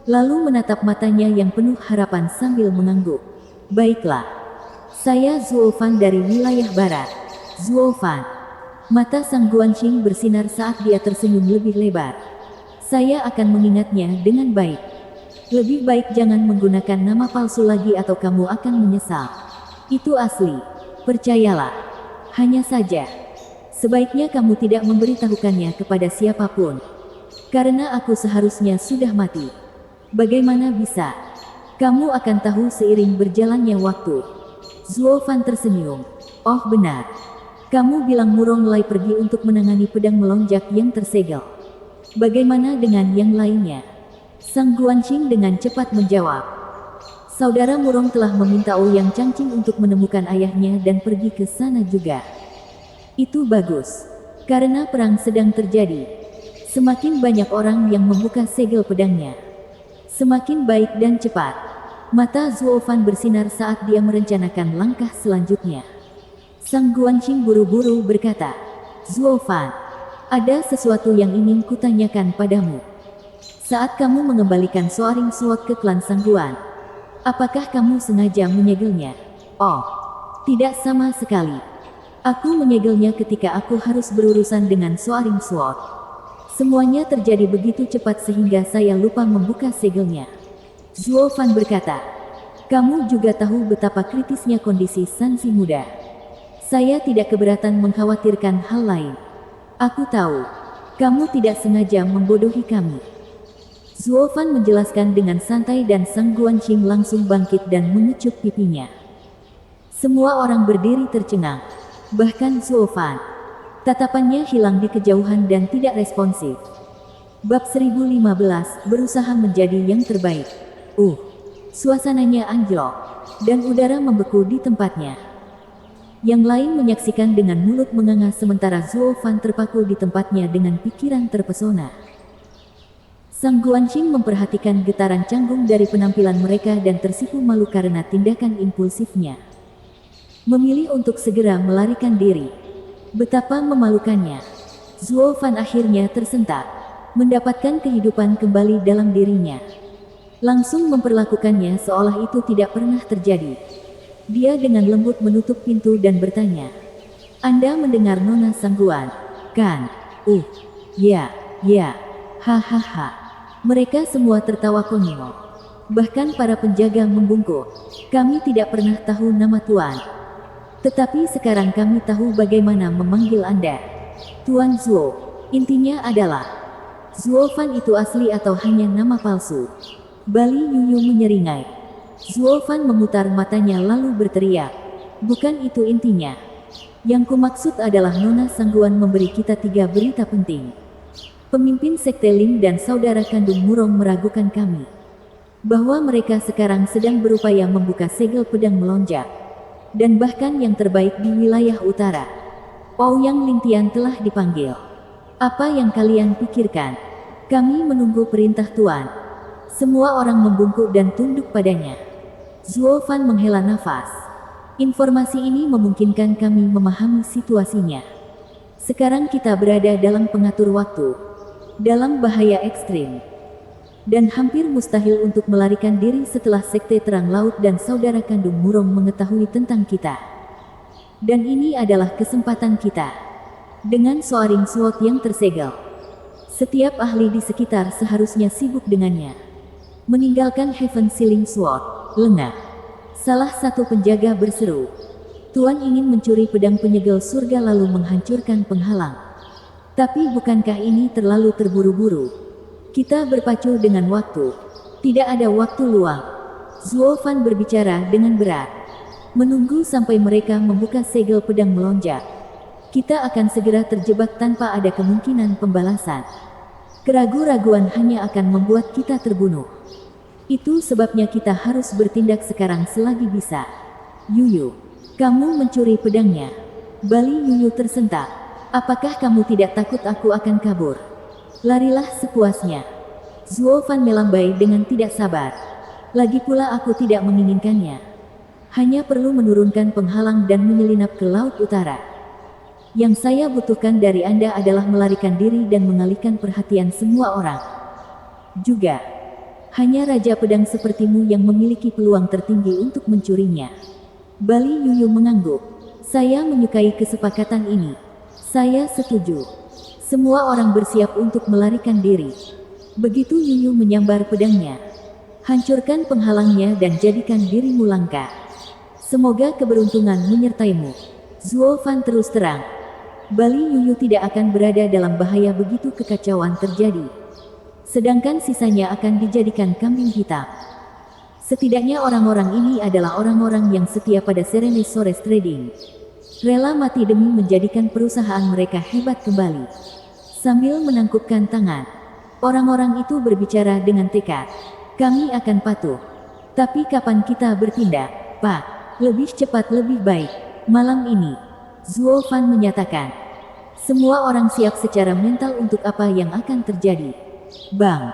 A: Lalu menatap matanya yang penuh harapan sambil mengangguk. Baiklah. Saya Zuo Fan dari wilayah barat. Zuo Fan. Mata Sang Guanqing bersinar saat dia tersenyum lebih lebar. Saya akan mengingatnya dengan baik. Lebih baik jangan menggunakan nama palsu lagi atau kamu akan menyesal. Itu asli. Percayalah. Hanya saja, sebaiknya kamu tidak memberitahukannya kepada siapapun. Karena aku seharusnya sudah mati. Bagaimana bisa? Kamu akan tahu seiring berjalannya waktu. Zuo Fan tersenyum. Oh benar. Kamu bilang Murong Lai pergi untuk menangani pedang melonjak yang tersegel. Bagaimana dengan yang lainnya? Sang Guanqing dengan cepat menjawab. Saudara Murong telah meminta Ouyang Changqing untuk menemukan ayahnya dan pergi ke sana juga. Itu bagus. Karena perang sedang terjadi. Semakin banyak orang yang membuka segel pedangnya, semakin baik dan cepat. Mata Zuo Fan bersinar saat dia merencanakan langkah selanjutnya. Sang Guanqing buru-buru berkata, Zuo Fan, ada sesuatu yang ingin kutanyakan padamu. Saat kamu mengembalikan Soaring Sword ke klan Sangguan, apakah kamu sengaja menyegelnya? Oh, tidak sama sekali. Aku menyegelnya ketika aku harus berurusan dengan Soaring Sword. Semuanya terjadi begitu cepat sehingga saya lupa membuka segelnya. Zuo Fan berkata, kamu juga tahu betapa kritisnya kondisi Sanzi muda. Saya tidak keberatan mengkhawatirkan hal lain. Aku tahu, kamu tidak sengaja membodohi kami. Zuo Fan menjelaskan dengan santai dan Sang Guanqing langsung bangkit dan mengecup pipinya. Semua orang berdiri tercengang, bahkan Zuo Fan. Tatapannya hilang di kejauhan dan tidak responsif. Bab 1015, berusaha menjadi yang terbaik. Suasananya anjlok, dan udara membeku di tempatnya. Yang lain menyaksikan dengan mulut menganga sementara Zuo Fan terpaku di tempatnya dengan pikiran terpesona. Sang Guanqing memperhatikan getaran canggung dari penampilan mereka dan tersipu malu karena tindakan impulsifnya. Memilih untuk segera melarikan diri. Betapa memalukannya. Zuo Fan akhirnya tersentak, mendapatkan kehidupan kembali dalam dirinya. Langsung memperlakukannya seolah itu tidak pernah terjadi. Dia dengan lembut menutup pintu dan bertanya, Anda mendengar Nona Sangguan, kan? Ya, hahaha. Mereka semua tertawa konyol. Bahkan para penjaga membungkuk. Kami tidak pernah tahu nama Tuan. Tetapi sekarang kami tahu bagaimana memanggil Anda. Tuan Zuo. Intinya adalah, Zuo Fan itu asli atau hanya nama palsu? Bali Yuyu menyeringai. Zuo Fan memutar matanya lalu berteriak. Bukan itu intinya. Yang kumaksud adalah Nona Sangguan memberi kita 3 berita penting. Pemimpin Sekte Ling dan saudara kandung Murong meragukan kami. Bahwa mereka sekarang sedang berupaya membuka segel pedang melonjak. Dan bahkan yang terbaik di wilayah utara. Ouyang Lingtian telah dipanggil. Apa yang kalian pikirkan? Kami menunggu perintah Tuan. Semua orang membungkuk dan tunduk padanya. Zuo Fan menghela nafas. Informasi ini memungkinkan kami memahami situasinya. Sekarang kita berada dalam pengatur waktu. Dalam bahaya ekstrim. Dan hampir mustahil untuk melarikan diri setelah Sekte Terang Laut dan saudara kandung Murong mengetahui tentang kita. Dan ini adalah kesempatan kita. Dengan Soaring Sword yang tersegel. Setiap ahli di sekitar seharusnya sibuk dengannya. Meninggalkan Heaven Sealing Sword, lengah. Salah satu penjaga berseru. Tuan ingin mencuri pedang penyegel surga lalu menghancurkan penghalang. Tapi bukankah ini terlalu terburu-buru? Kita berpacu dengan waktu. Tidak ada waktu luang. Zuo Fan berbicara dengan berat. Menunggu sampai mereka membuka segel pedang melonjak. Kita akan segera terjebak tanpa ada kemungkinan pembalasan. Keraguan-raguan hanya akan membuat kita terbunuh. Itu sebabnya kita harus bertindak sekarang selagi bisa. Yuyu, kamu mencuri pedangnya. Bali Yuyu tersentak. Apakah kamu tidak takut aku akan kabur? Larilah sepuasnya. Zuo Fan melambai dengan tidak sabar. Lagi pula aku tidak menginginkannya. Hanya perlu menurunkan penghalang dan menyelinap ke Laut Utara. Yang saya butuhkan dari Anda adalah melarikan diri dan mengalihkan perhatian semua orang. Juga, hanya Raja Pedang sepertimu yang memiliki peluang tertinggi untuk mencurinya. Bali Yuyu mengangguk. Saya menyukai kesepakatan ini. Saya setuju. Semua orang bersiap untuk melarikan diri. Begitu Yuyu menyambar pedangnya. Hancurkan penghalangnya dan jadikan dirimu langka. Semoga keberuntungan menyertaimu. Zuo Fan terus terang. Bali Yuyu tidak akan berada dalam bahaya begitu kekacauan terjadi. Sedangkan sisanya akan dijadikan kambing hitam. Setidaknya orang-orang ini adalah orang-orang yang setia pada Serene Sores Trading. Rela mati demi menjadikan perusahaan mereka hebat kembali. Sambil menangkupkan tangan, orang-orang itu berbicara dengan tekad. Kami akan patuh. Tapi kapan kita bertindak, Pak? Lebih cepat lebih baik. Malam ini, Zuo Fan menyatakan. Semua orang siap secara mental untuk apa yang akan terjadi. Bang!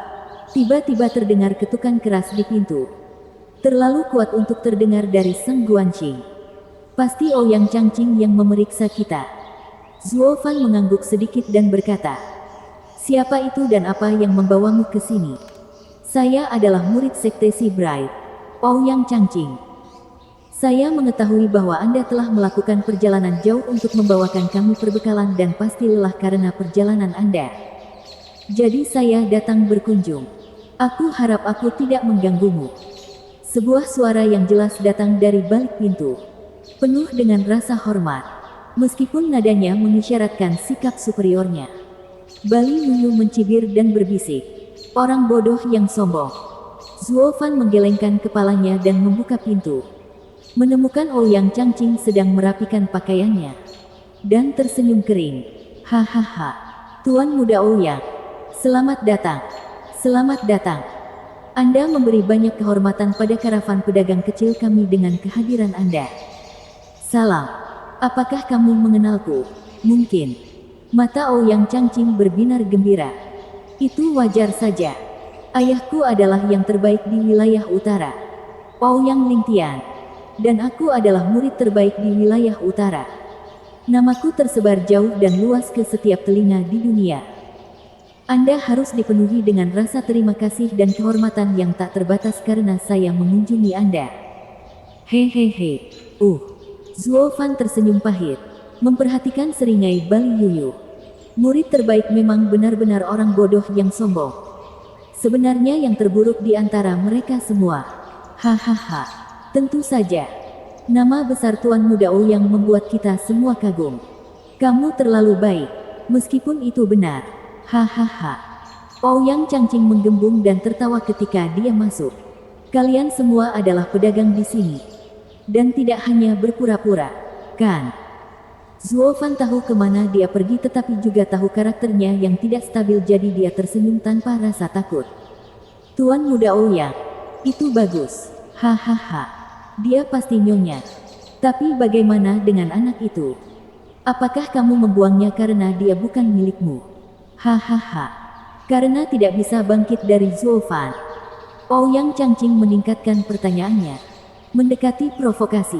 A: Tiba-tiba terdengar ketukan keras di pintu. Terlalu kuat untuk terdengar dari Seng Guanqing. Pasti Ouyang Changqing yang memeriksa kita. Zuo Fan mengangguk sedikit dan berkata, siapa itu dan apa yang membawamu ke sini? Saya adalah murid sekte Si Bright, Ouyang Changqing. Saya mengetahui bahwa Anda telah melakukan perjalanan jauh untuk membawakan kami perbekalan dan pasti lelah karena perjalanan Anda. Jadi saya datang berkunjung. Aku harap aku tidak mengganggumu. Sebuah suara yang jelas datang dari balik pintu. Penuh dengan rasa hormat. Meskipun nadanya mengisyaratkan sikap superiornya. Bali Yuyu mencibir dan berbisik. Orang bodoh yang sombong. Zuo Fan menggelengkan kepalanya dan membuka pintu. Menemukan Ouyang Changqing sedang merapikan pakaiannya. Dan tersenyum kering. Hahaha. Tuan Muda Ouyang. Selamat datang. Selamat datang. Anda memberi banyak kehormatan pada karavan pedagang kecil kami dengan kehadiran Anda. Salam. Apakah kamu mengenalku? Mungkin. Mata Ouyang Changqing berbinar gembira. Itu wajar saja. Ayahku adalah yang terbaik di wilayah utara. Ouyang Lingtian. Dan aku adalah murid terbaik di wilayah utara. Namaku tersebar jauh dan luas ke setiap telinga di dunia. Anda harus dipenuhi dengan rasa terima kasih dan kehormatan yang tak terbatas karena saya mengunjungi Anda. Hehehe. Zuo Fan tersenyum pahit, memperhatikan seringai Bali Yuyu. Murid terbaik memang benar-benar orang bodoh yang sombong. Sebenarnya yang terburuk di antara mereka semua. Hahaha. Tentu saja. Nama besar Tuan Muda Ouyang membuat kita semua kagum. Kamu terlalu baik. Meskipun itu benar. Hahaha. Ouyang Changqing menggembung dan tertawa ketika dia masuk. Kalian semua adalah pedagang di sini. Dan tidak hanya berpura-pura, kan? Zuo Fan tahu kemana dia pergi tetapi juga tahu karakternya yang tidak stabil jadi dia tersenyum tanpa rasa takut. Tuan Muda Ouyang, itu bagus. Hahaha. Dia pasti nyonya. Tapi bagaimana dengan anak itu? Apakah kamu membuangnya karena dia bukan milikmu? Hahaha. Karena tidak bisa bangkit dari Zuo Fan. Ouyang Changqing meningkatkan pertanyaannya. Mendekati provokasi.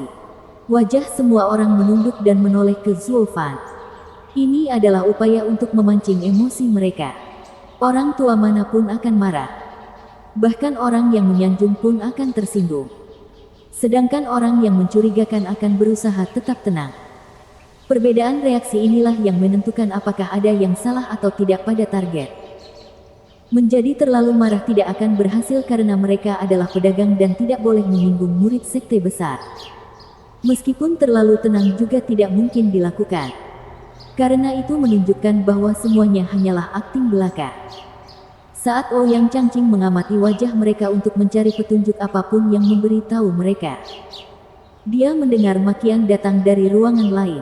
A: Wajah semua orang menunduk dan menoleh ke Zuo Fan. Ini adalah upaya untuk memancing emosi mereka. Orang tua manapun akan marah. Bahkan orang yang menyanjung pun akan tersinggung. Sedangkan orang yang mencurigakan akan berusaha tetap tenang. Perbedaan reaksi inilah yang menentukan apakah ada yang salah atau tidak pada target. Menjadi terlalu marah tidak akan berhasil karena mereka adalah pedagang dan tidak boleh menyinggung murid sekte besar. Meskipun terlalu tenang juga tidak mungkin dilakukan. Karena itu menunjukkan bahwa semuanya hanyalah akting belaka. Saat Ouyang Changqing mengamati wajah mereka untuk mencari petunjuk apapun yang memberitahu mereka, dia mendengar makian datang dari ruangan lain.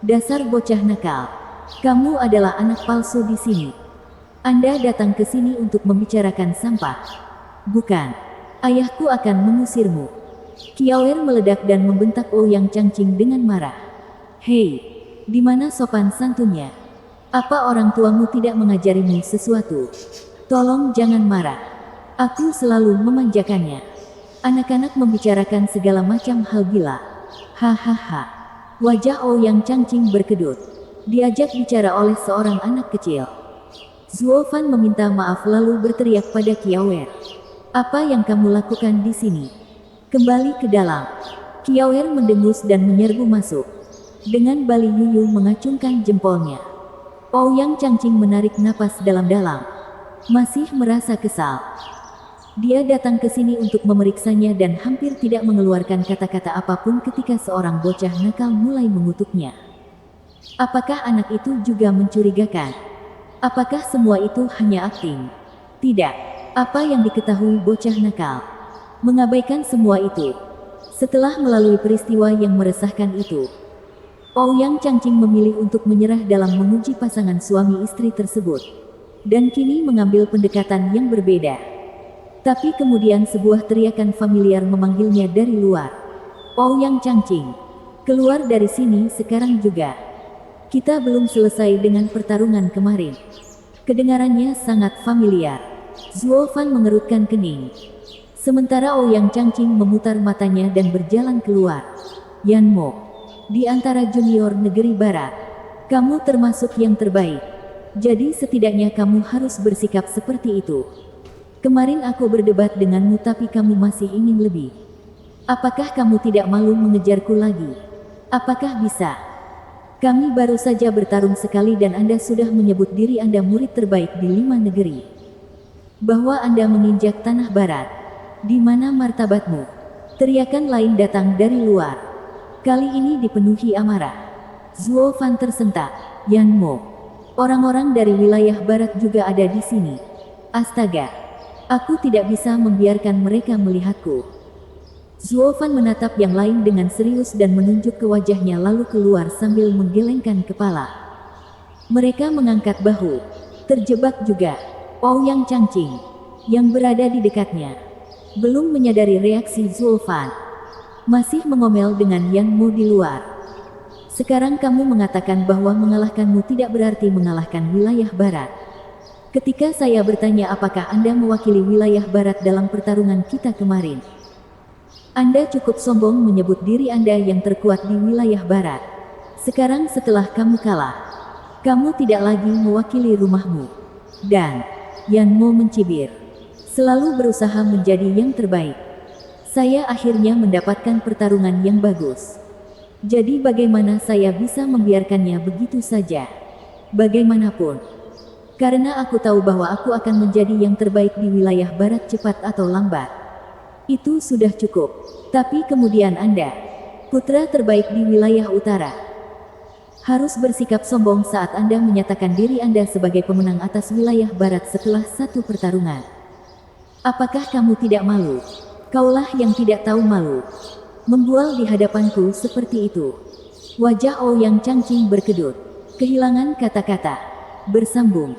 A: Dasar bocah nakal. Kamu adalah anak palsu di sini. Anda datang ke sini untuk membicarakan sampah. Bukan. Ayahku akan mengusirmu. Kiawer meledak dan membentak Ouyang Changqing dengan marah. Hei, di mana sopan santunnya? Apa orang tuamu tidak mengajarimu sesuatu? Tolong jangan marah. Aku selalu memanjakannya. Anak-anak membicarakan segala macam hal gila. Hahaha. Wajah Ouyang Changqing berkedut. Diajak bicara oleh seorang anak kecil. Zuo Fan meminta maaf lalu berteriak pada Kiawer. Apa yang kamu lakukan di sini? Kembali ke dalam. Kiawer mendengus dan menyerbu masuk. Dengan Bali Yuyu mengacungkan jempolnya. Ouyang Changqing menarik napas dalam-dalam. Masih merasa kesal. Dia datang ke sini untuk memeriksanya dan hampir tidak mengeluarkan kata-kata apapun ketika seorang bocah nakal mulai mengutuknya. Apakah anak itu juga mencurigakan? Apakah semua itu hanya akting? Tidak. Apa yang diketahui bocah nakal? Mengabaikan semua itu. Setelah melalui peristiwa yang meresahkan itu, Ouyang Changqing memilih untuk menyerah dalam menguji pasangan suami istri tersebut. Dan kini mengambil pendekatan yang berbeda. Tapi kemudian sebuah teriakan familiar memanggilnya dari luar. Ouyang Changqing, keluar dari sini sekarang juga. Kita belum selesai dengan pertarungan kemarin. Kedengarannya sangat familiar. Zuo Fan mengerutkan kening. Sementara Ouyang Changqing memutar matanya dan berjalan keluar. Yan Mo, di antara junior negeri barat, kamu termasuk yang terbaik. Jadi setidaknya kamu harus bersikap seperti itu. Kemarin aku berdebat denganmu tapi kamu masih ingin lebih. Apakah kamu tidak malu mengejarku lagi? Apakah bisa? Kami baru saja bertarung sekali dan Anda sudah menyebut diri Anda murid terbaik di 5 negeri. Bahwa Anda menginjak tanah barat. Di mana martabatmu? Teriakan lain datang dari luar. Kali ini dipenuhi amarah. Zuo Fan tersentak. Yan Mo, orang-orang dari wilayah barat juga ada di sini. Astaga, aku tidak bisa membiarkan mereka melihatku. Zuo Fan menatap yang lain dengan serius dan menunjuk ke wajahnya lalu keluar sambil menggelengkan kepala. Mereka mengangkat bahu. Terjebak juga. Ouyang Changqing, yang berada di dekatnya, belum menyadari reaksi Zuo Fan. Masih mengomel dengan Yan Mo di luar. Sekarang kamu mengatakan bahwa mengalahkanmu tidak berarti mengalahkan wilayah barat. Ketika saya bertanya apakah Anda mewakili wilayah barat dalam pertarungan kita kemarin, Anda cukup sombong menyebut diri Anda yang terkuat di wilayah barat. Sekarang setelah kamu kalah, kamu tidak lagi mewakili rumahmu. Dan Yan Mo mencibir, selalu berusaha menjadi yang terbaik. Saya akhirnya mendapatkan pertarungan yang bagus. Jadi bagaimana saya bisa membiarkannya begitu saja? Bagaimanapun, karena aku tahu bahwa aku akan menjadi yang terbaik di wilayah barat cepat atau lambat. Itu sudah cukup. Tapi kemudian Anda, putra terbaik di wilayah utara, harus bersikap sombong saat Anda menyatakan diri Anda sebagai pemenang atas wilayah barat setelah satu pertarungan. Apakah kamu tidak malu? Kaulah yang tidak tahu malu. Membual di hadapanku seperti itu. Wajah Ouyang Changqing berkedut. Kehilangan kata-kata. Bersambung.